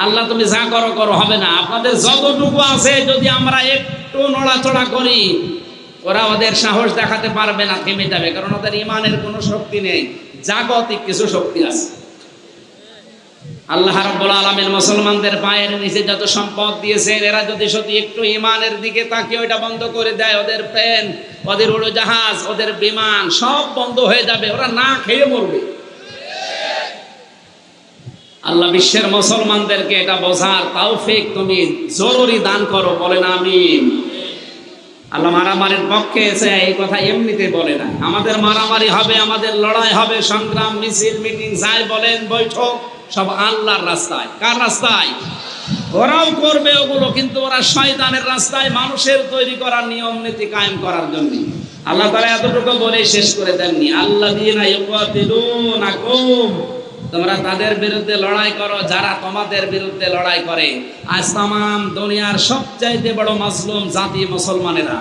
A: আল্লাহ তুমি যা করো করো, হবে না। আপনাদের যতটুকু আছে যদি আমরা একটু নড়াচড়া করি, ওরা ওদের সাহস দেখাতে পারবে না, থেমে যাবে, কারণ ওদের ঈমানের কোনো শক্তি নেই, জাগতিক কিছু শক্তি আছে। আল্লাহ রাব্বুল আলামিন মুসলমানদের পায়ের নিচে যত সম্পদ দিয়েছেন, এরা যদি সত্যি একটু ঈমানের দিকে তাকিয়ে ওইটা বন্ধ করে দেয়, ওদের প্লেন, ওদের উড়োজাহাজ, ওদের বিমান সব বন্ধ হয়ে যাবে, ওরা না খেয়ে মরবে। আল্লাহ বিশ্বের মুসলমানদেরকে এটা বোঝার তৌফিক তুমি জরুরি দান করো, বলেন আমিন। আল্লাহ মারামারির পক্ষে এসে এই কথা এমনিতে বলে না। আমাদের মারামারি হবে, আমাদের লড়াই হবে, সংগ্রাম, মিছিল, মিটিং, যাই বলেন, বৈঠক, সব আল্লাহর রাস্তায়। কার রাস্তায়? ওরাও করবে ওগুলো, কিন্তু ওরা শয়তানের রাস্তায়, মানুষের তৈরি করার নিয়ম নীতি কায়েম করার জন্য। আল্লাহ তাআলা এতটুকু বলে শেষ করে দেননি, আল্লাযীনা ইউকাতিলুনাকুম, তোমরা তাদের বিরুদ্ধে লড়াই করো যারা তোমাদের বিরুদ্ধে লড়াই করে। আজ তামাম দুনিয়ার সবচাইতে বড় মাজলুম জাতি মুসলমানেরা।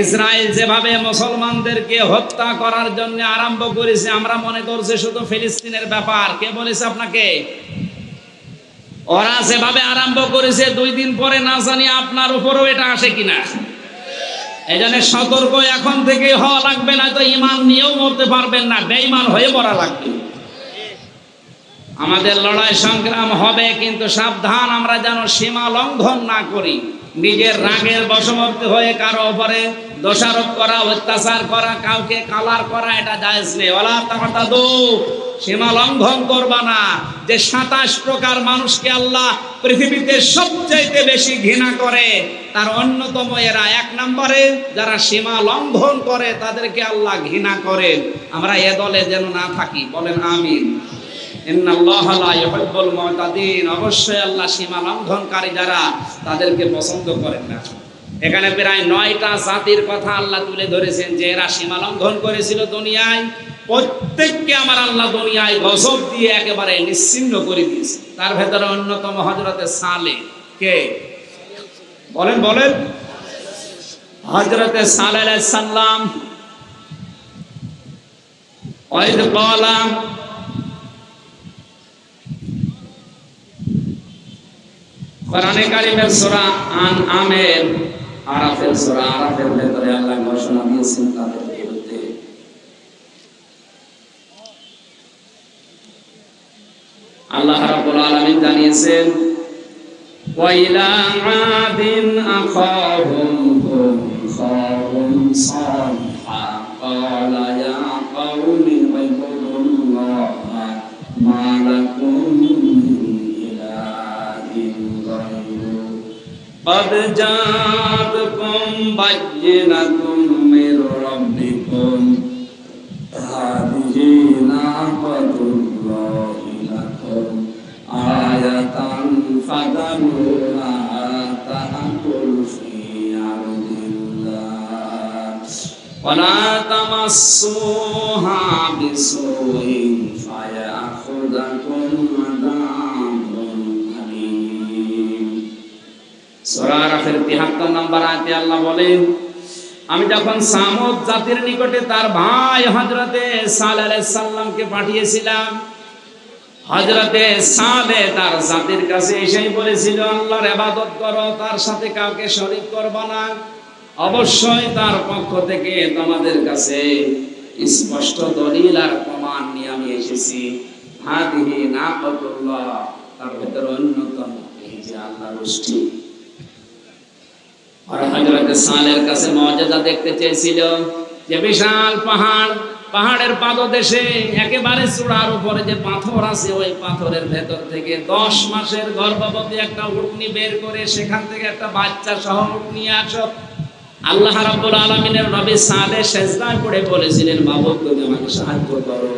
A: ইসরায়েল যেভাবে মুসলমানদেরকে হত্যা করার জন্য আরম্ভ করেছে, আমরা মনে করছি শুধু ফিলিস্তিনের ব্যাপার। কে বলেছে আপনাকে? ওরা যেভাবে আরম্ভ করেছে, 2 দিন পরে না জানি আপনার উপরও এটা আসে কিনা। এই জন্য সতর্ক এখন থেকে হওয়া লাগবে, না তো ঈমান নিয়েও মরতে পারবেন না, বেঈমান হয়ে মরা লাগবে। আমাদের লড়াই সংগ্রাম হবে, কিন্তু সাবধান আমরা যেন সীমা লঙ্ঘন না করি। নিজের রাগের বশবর্তী হয়ে কারো উপরে দোষারোপ করা, অত্যাচার করা, কাউকে কালার করা, এটা জায়েজ নেই। ওয়ালা তা'তাদু, সীমা লঙ্ঘন করবা না। যে 27 প্রকার মানুষকে আল্লাহ পৃথিবীতে সবচাইতে বেশি ঘৃণা করে, তার অন্যতম এরা। 1 নম্বরে যারা সীমা লঙ্ঘন করে তাদেরকে আল্লাহ ঘৃণা করেন। আমরা এ দলে যেন না থাকি, বলেন আমিন। ইন্নাল্লাহা লা ইউহিব্বুল মুতাদিন, অবশ্যই আল্লাহ সীমা লঙ্ঘনকারী যারা, তাদেরকে পছন্দ করেন না। এখানে প্রায় 9টা জাতির কথা আল্লাহ তুলে ধরেছেন যে এরা সীমা লঙ্ঘন করেছিল দুনিয়ায়। প্রত্যেককে আমার আল্লাহ দুনিয়ায় গজব দিয়ে একেবারে নিশ্চিহ্ন করে দিয়েছে। তার ভেতরে অন্যতম হযরতে সালেহ। কে বলেন বলেন? হযরতে সালেহ আলাইহিস সালাম ওয়াইদ ক্বালা কোরআনে কারীমের সূরা আনআমের আরাফের সূরা আরাফের ভেতরে আল্লাহ ঘোষণা দিয়েছেন তাদের বিরুদ্ধে। আল্লাহ রাব্বুল আলামিন জানিয়েছেন ওয়া ইলা আদিন আখাহুম হুম সালিহা ক্বালা ইয়া কওমি ইবুদুল্লাহ মা লাকুম মিন ইলাহিন গায়রু قد جاءتكم بينة من ربكم هذه ناقة الله لكم آية فذروها تأكل في أرض الله ولا تمسوها بسوء فيأخذكم عذاب أليم। সূরা আরাফের ৭৩ নম্বর আয়াতে আল্লাহ বলেন, আমি যখন সামুদ জাতির নিকটে তার ভাই হযরতে সালেহ আলাইহিস সালামকে পাঠিয়েছিলাম, হযরতে সালেহ তার জাতির কাছে এসেই বলেছিল, আল্লাহর ইবাদত করো, তার সাথে কাউকে শরীক করবে না। অবশ্যই তার পক্ষ থেকে তোমাদের কাছে স্পষ্ট দলিল আর প্রমাণ নিয়ে আমি এসেছি। হাদিহি নাকাতুল্লাহ, তার ভিতর অন্যতম এই যে আল্লাহর উষ্টি। আর হযরতে সালেহের কাছে মুআজিজা দেখতে চেয়েছিল, যে বিশাল পাহাড়, পাহাড়ের পাদদেশে একেবারে চূড়ার উপরে যে পাথর আছে, ওই পাথরের ভেতর থেকে 10 মাসের গর্ভবতী একটা উটনি বের করে সেখান থেকে একটা বাচ্চা সহ উট নিয়ে আসো। আল্লাহ রাব্বুল আলামিনের নবী সালেহ সিজদায় পড়ে বলেছিলেন, মাবুদ তুমি আমাকে সাহায্য করো।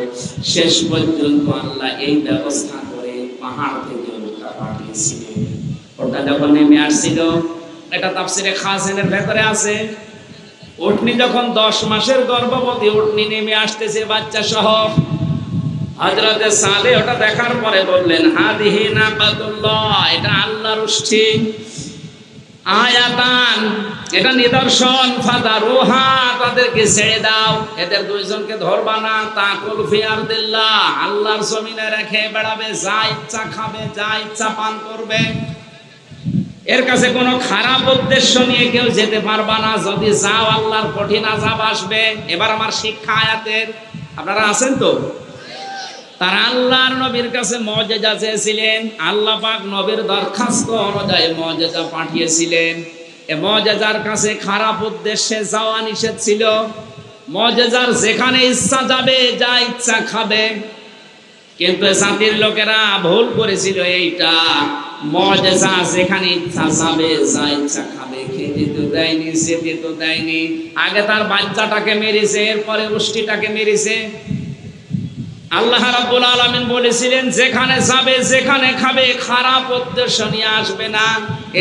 A: শেষ পর্যন্ত আল্লাহ এই ব্যবস্থা করে পাহাড় থেকে উটটা পাঠিয়েছিলেন। ওটা যখন নেমে আসছিল, এটা তাফসীরে খাসেনের ভেতরে আছে, উটনি যখন 10 মাসের গর্ভবতী উটনি নেমে আসতেছে বাচ্চা সহ, হযরতে সালেহ ওটা দেখার পরে বললেন, হাদিহি নাকাতুল্লাহ, এটা আল্লাহর উষ্টি। আয়াতান, এটা নিদর্শন, ফাদারুহা, তাদেরকে ছেড়ে দাও, এদের দুইজনকে ধরবা না। তাকুল ফি আরদিল্লাহ, আল্লাহর জমিনে রেখে বেড়াবে, যা ইচ্ছা খাবে, যা ইচ্ছা পান করবে। এর কাছে কোনো খারাপ উদ্দেশ্য নিয়ে কেউ যেতে পারবা না। যদি যাও আল্লাহর কঠিন আযাব আসবে। এবার আমার শিক্ষা আয়াতের, আপনারা আছেন তো? তারা আল্লাহর নবীর কাছে মুআজিজা চেয়েছিলেন, আল্লাহ পাক নবীর দরখাস্ত অনুযায়ী মুআজিজা পাঠিয়েছিলেন। এই মুআজিজার কাছে খারাপ উদ্দেশ্যে যাওয়া নিষেধ ছিল। মুআজিজার যেখানে ইচ্ছা যাবে, যা ইচ্ছা খাবে। কিন্তু জাতির লোকেরা ভুল করেছিল এইটা, মুআজিজা যেখানে ইচ্ছা যাবে, যা ইচ্ছা খাবে, খেতে তো দেয়নি, যেতে তো দেয়নি। আগে তার বাচ্চাটাকে মেরেছে, এরপরে উষ্টিটাকে মেরেছে। আল্লাহ রাব্বুল আলামিন বলেছিলেন, যেখানে যাবে, যেখানে খাবে, খারাপ উদ্দেশ্য নিয়ে আসবে না।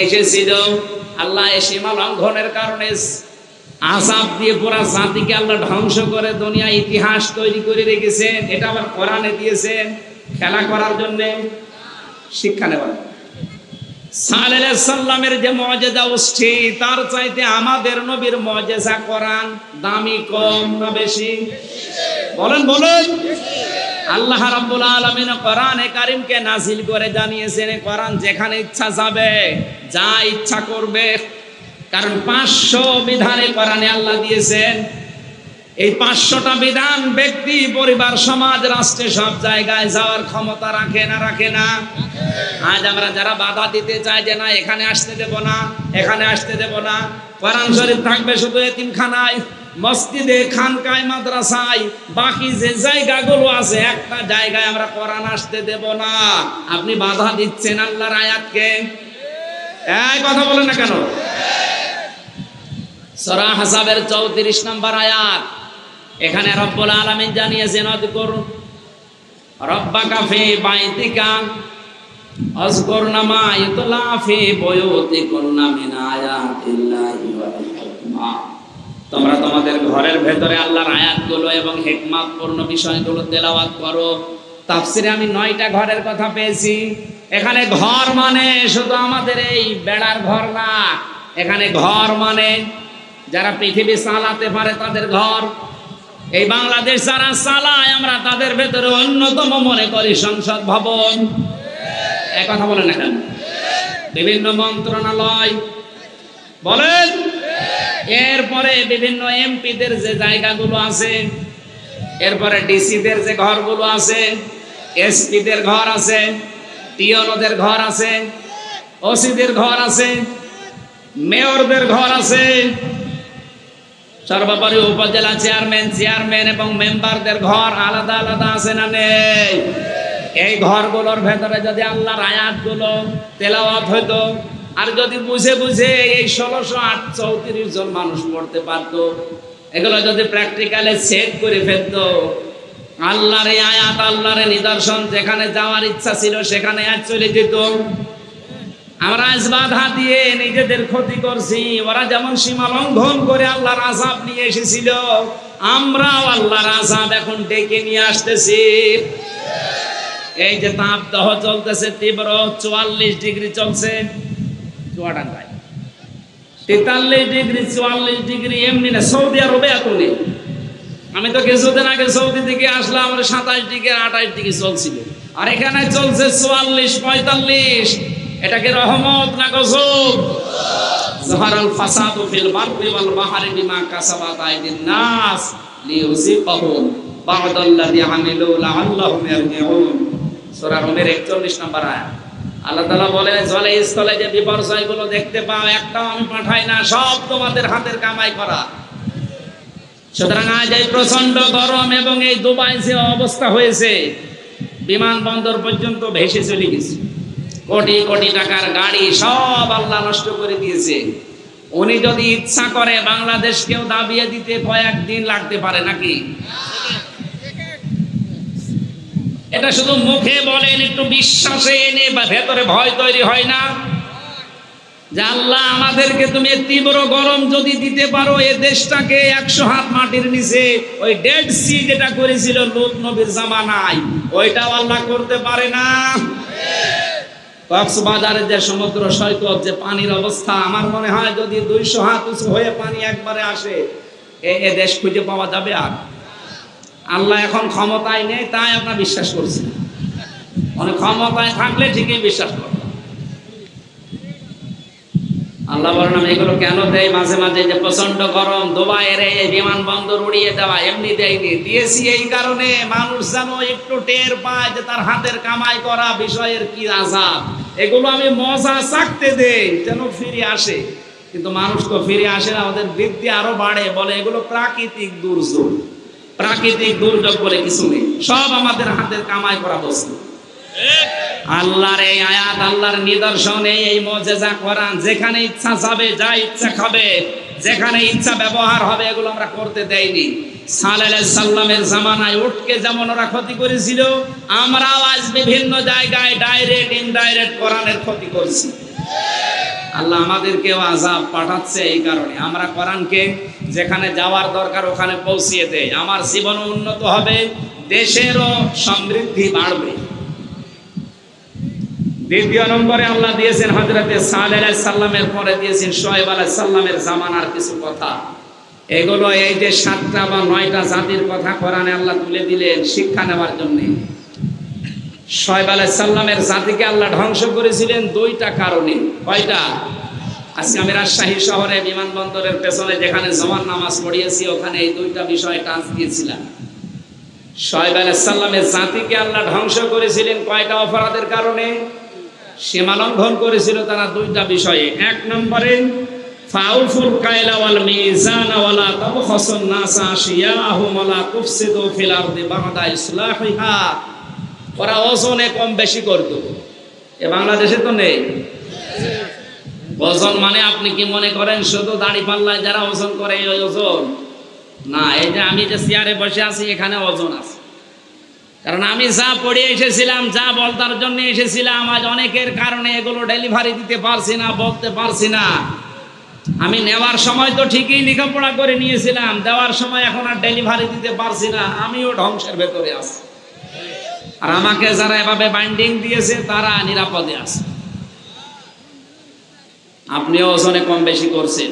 A: এসেছিল আল্লাহ এই সীমা লঙ্ঘনের কারণে আযাব দিয়ে পুরা জাতিকে আল্লাহ ধ্বংস করে দুনিয়া ইতিহাস তৈরি করে রেখেছেন। এটা আবার কোরআনে দিয়েছেন খেলা করার জন্য, শিক্ষা নেওয়ার। সালেহ আলাইহিস সালামের যে মুআজিজা উষ্টি, তার চাইতে আমাদের নবীর মুআজিজা কোরআন দামি কম না বেশি? বলেন বলেন। আল্লাহ রাব্বুল আলামিন কোরআনে কারীমকে নাযিল করে জানিয়েছেন, কোরআন যেখানে ইচ্ছা যাবে, যা ইচ্ছা করবে। কারণ 500 বিধানে কোরআনে আল্লাহ দিয়েছেন। এই 500টা বিধান ব্যক্তি, পরিবার, সমাজ, রাষ্ট্রে সব জায়গায় যাওয়ার ক্ষমতা রাখে না? রাখে না? আজ আমরা যারা বাধা দিতে চাই যে না এখানে আসতে দেব না, এখানে আসতে দেব না, কোরআন শরীফ থাকবে শুধু এতিমখানায়, মসজিদে, খানকায়, মাদ্রাসায়, বাকি যে জায়গাগুলো আছে একটা জায়গায় আমরা কোরআন আসতে দেব না। আপনি বাধা দিচ্ছেন আল্লাহর আয়াতকে। এই কথা বলেন না কেন? সূরা হাসাবের 34 নম্বর আয়াত, এখানে রব্বুল আলামিন জানিয়েছেন, আযকুর রাব্বাকা ফি বাইতিকা আযকুরনা মা ইতলা ফি বুয়ুতিকুন্না মিন আয়াতিল্লাহি ওয়াল হিকমা। তোমরা তোমাদের ঘরের ভেতরে আল্লাহর আয়াতগুলো এবং হিকমতপূর্ণ বিষয়গুলো তেলাওয়াত করো। তাফসিরে আমি 9টা ঘরের কথা পেয়েছি। এখানে ঘর মানে শুধু আমাদের এই বেড়ার ঘর না, এখানে ঘর মানে যারা পৃথিবী চালাতে পারে তাদের ঘর। এই বাংলাদেশ যারা চালায় আমরা তাদের ভেতরে অন্যতম মনে করি সংসদ ভবন। এক কথা বলেন না কেন? বিভিন্ন মন্ত্রণালয় বলেন, এরপরে বিভিন্ন এমপিদের যে জায়গাগুলো আছে, এরপরে ডিসিদের যে ঘরগুলো আছে, এসপিদের ঘর আছে, টিওনোদের ঘর আছে, ওসিদের ঘর আছে, মেয়রদের ঘর আছে, সর্বোপরি উপজেলা চেয়ারম্যান এবং মেম্বারদের ঘর আলাদা আলাদা আছে না নেই? এই ঘরগুলোর ভেতরে যদি আল্লাহর আয়াতগুলো তেলাওয়াত হইতো, আর যদি বুঝে বুঝে এই 1634 জন মানুষ পড়তে পারতো, এগুলো যদি প্র্যাকটিক্যালে সেট করে ফেলতো, আল্লাহর এই আয়াত, আল্লাহর নিদর্শন যেখানে যাওয়ার ইচ্ছা ছিল সেখানে আজ চলে যেত। আমরা আজ বাধা দিয়ে নিজেদের ক্ষতি করছি। ওরা যেমন সীমা লঙ্ঘন করে আল্লাহর আযাব নিয়ে এসেছিল, আমরাও আল্লাহর আযাব এখন ডেকে নিয়ে আসতেছি। এই যে তাপদাহ চলতেছে তীব্র, 44 ডিগ্রি চলছে চুয়াডাঙ্গায়, 43 ডিগ্রি 44 ডিগ্রি এমনি না, সৌদি আরবে এত নেই। আমি তো কিছুদিন আগে সৌদি থেকে আসলাম, 27 ডিগ্রি 28 ডিগ্রি চলছিল, আর এখানে চলছে 44 45। এটাকে রহমত না গজব? যাহারাল ফাসাদু ফিল বাররি ওয়াল বাহরি বিমা কাসাবাত আইদিন নাস লিইউযিকাহুম বা'দাল্লাযী আমিলু লাআল্লাহুম ইয়ারজিউন। সূরা রুমের 41 নম্বর আয়াত। আল্লাহ তাআলা বলেন, জলে স্থলে যে বিপর্যয়গুলো দেখতে পাও একটাও আমি পাঠাই না, সব তোমাদের হাতের কামাই করা। সুতরাং আজ এই প্রচন্ড গরম এবং এই দুবাই যে অবস্থা হয়েছে, বিমানবন্দর পর্যন্ত ভেসে চলে গেছে, কোটি কোটি টাকার গাড়ি সব আল্লাহ নষ্ট করে দিয়েছে। উনি যদি ইচ্ছা করে বাংলাদেশকেও দাবিয়ে দিতে কয়েকদিন লাগতে পারে নাকি? এটা শুধু মুখে বলেন, একটু বিশ্বাসে এনে বা ভেতরে ভয় তৈরি হয় না যে আল্লাহ আমাদেরকে তুমি তীব্র গরম যদি দিতে পারো, এ দেশটাকে 100 হাত মাটির নিচে ওই ডেড সি যেটা করেছিল লূত নবীর জামানায়, ওইটাও আল্লাহ করতে পারে না? কক্সবাজারের যে সমুদ্র সৈকত, যে পানির অবস্থা, আমার মনে হয় যদি 200 হাত উঁচু হয়ে পানি একবারে আসে, এ দেশ খুঁজে পাওয়া যাবে? আর আল্লাহ এখন ক্ষমতায় নেই তাই আপনারা বিশ্বাস করছেন, অনেক ক্ষমতায় থাকলে ঠিকই বিশ্বাস করবেন। আল্লাহ বলেন আমি এগুলো কেন দেই মাঝে মাঝে, যে প্রচন্ড গরম, দুবাইয়ের এই বিমানবন্দর উড়িয়ে দেওয়া এমনি দেয়নি, দিয়েছি এই কারণে মানুষ যেন একটু টের পায় যে তার হাতের কামাই করা বিষয়ের কি আযাব। এগুলো আমি মজা চাকতে দেই যেন ফিরে আসে, কিন্তু মানুষ তো ফিরে আসে না, ওদের বৃদ্ধি আরো বাড়ে, বলে এগুলো প্রাকৃতিক দুর্যোগ। প্রাকৃতিক দুর্যোগ বলে কিছু নেই, সব আমাদের হাতের কামাই করা বস্তু। আল্লাহর এই আয়াত, আল্লাহর নিদর্শন, এই মুজিজা কোরআন, যেখানে ইচ্ছা যাবে, যা ইচ্ছা খাবে, যেখানে ইচ্ছা ব্যবহার হবে, এগুলো আমরা করতে দেইনি। সালেহ আলাইহিস সালামের জামানায় উটকে যেমন ওরা ক্ষতি করেছিল, আমরাও আজ বিভিন্ন জায়গায় ডাইরেক্ট ইনডাইরেক্ট কোরআনের ক্ষতি করছি। আল্লাহ আমাদেরকেও আযাব পাঠাচ্ছে এই কারণে। আমরা কোরআনকে যেখানে যাওয়ার দরকার ওখানে পৌঁছিয়ে দেই, আমার জীবনও উন্নত হবে, দেশেরও সমৃদ্ধি বাড়বে। দ্বিতীয় নম্বরে আল্লাহ দিয়েছেন হযরতে সালেহ আলাইহিস সালামের পরে দিয়েছেন শুআয়ব আলাইহিস সালামের জামানার কিছু কথা। এগুলো এই যে 7টা বা 9টা জাতির কথা কোরআনে আল্লাহ তুলে দিলেন শিক্ষা নেওয়ার জন্য। শুআয়ব আলাইহিস সালামের জাতিকে আল্লাহ ধ্বংস করেছিলেন 2টা কারণে। কয়টা? আজকে আমি রাজশাহী শহরে বিমানবন্দরের পেছনে যেখানে জমান নামাজ পড়িয়েছি, ওখানে এই 2টা বিষয় টাচ দিয়েছিলাম। শুআয়ব আলাইহিস সালামের জাতিকে আল্লাহ ধ্বংস করেছিলেন কয়টা অপরাধের কারণে? সীমা লঙ্ঘন করেছিল তারা 2টা বিষয়ে। 1 নম্বরে ফাউফুল কাইলা ওয়াল মিজান ওয়ালা তাবখাসুন নাসা আশিয়াহুম ওয়ালা তুফসিদু ফিল আরদি বা'দা ইসলাহিহা। ওরা ওজনে কম বেশি করত, এ বাংলাদেশে তো নেই। ওজন মানে আপনি কি মনে করেন শুধু দাড়ি পাল্লায় যারা ওজন করে এই ওজন? না, এই যে আমি যে চেয়ারে বসে আছি এখানে ওজন আছে, কারণ আমি যা পড়ে এসেছিলাম, যা বলতার জন্য এসেছিলাম, আজ অনেকের কারণে এগুলো ডেলিভারি দিতে পারছি না, বলতে পারছি না। আমি নেওয়ার সময় তো ঠিকই লেখাপড়া করে নিয়েছিলাম, দেওয়ার সময় এখন আর ডেলিভারি দিতে পারছি না, আমিও ধ্বংসের ভেতরে আছি। আর আমাকে যারা এভাবে বাইন্ডিং দিয়েছে তারা নিরাপদে আছে। আপনিও ওজনে কম বেশি করছেন।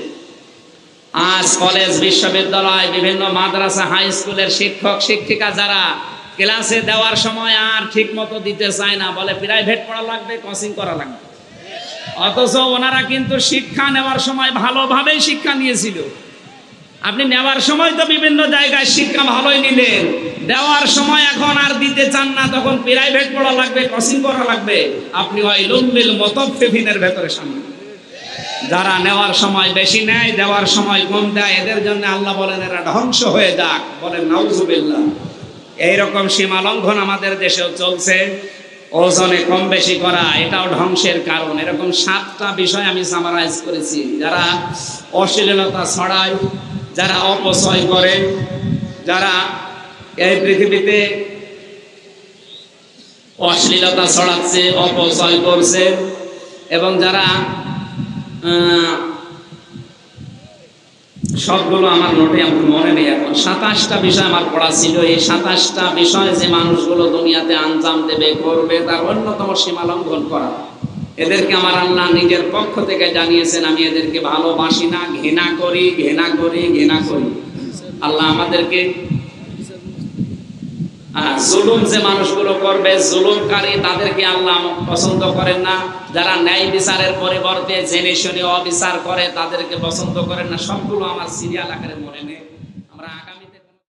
A: আজ কলেজ, বিশ্ববিদ্যালয়, বিভিন্ন মাদ্রাসা, হাই স্কুলের শিক্ষক শিক্ষিকা যারা ক্লাসে দেওয়ার সময় আর ঠিক মতো দিতে চায় না, বলে প্রাইভেট পড়া লাগবে, কোচিং করা লাগবে। অথচ ওনারা কিন্তু শিক্ষা নেওয়ার সময় ভালোভাবেই শিক্ষা নিয়েছিল। আপনি নেওয়ার সময় তো বিভিন্ন জায়গায় শিক্ষা ভালোই নিলেন, দেওয়ার সময় এখন আর দিতে চান না, তখন প্রাইভেট পড়া লাগবে, কোচিং করা লাগবে। আপনি ওই লুমিল মুতাফফিফিনের ভেতরে সামিল। যারা নেওয়ার সময় বেশি নেয়, দেওয়ার সময় কম দেয়, এদের জন্য আল্লাহ বলেন এরা ধ্বংস হয়ে যাক। বলেন নাউজুবিল্লাহ। এইরকম সীমা লঙ্ঘন আমাদের দেশেও চলছে। ওজনে কম বেশি করা এটাও ধ্বংসের কারণ। এরকম 7টা বিষয় আমি সামারাইজ করেছি। যারা অশ্লীলতা ছড়ায়, যারা অপচয় করে, যারা এই পৃথিবীতে অশ্লীলতা ছড়াচ্ছে, অপচয় করছে, এবং যারা সবগুলো আমার নোটে আমার মনে নেই এখন। 27টা বিষয় আমার পড়া ছিল। এই 27টা বিষয় যে মানুষগুলো দুনিয়াতে আঞ্জাম দেবে, করবে, তার অন্যতম সীমা লঙ্ঘন করা। এদেরকে আমার আল্লাহ নিজের পক্ষ থেকে জানিয়েছেন, আমি এদেরকে ভালোবাসি না, ঘৃণা করি, ঘৃণা করি, ঘৃণা করি। আল্লাহ আমাদেরকে জুলুম যে মানুষগুলো করবে, জুলুমকারী, তাদেরকে আল্লাহ পছন্দ করেন না। যারা ন্যায় বিচারের পরিবর্তে জেনে শুনে অবিচার করে, তাদেরকে পছন্দ করেন না। সবগুলো আমার সিরিয়াল আকারে মনে নেই। আমরা আগামী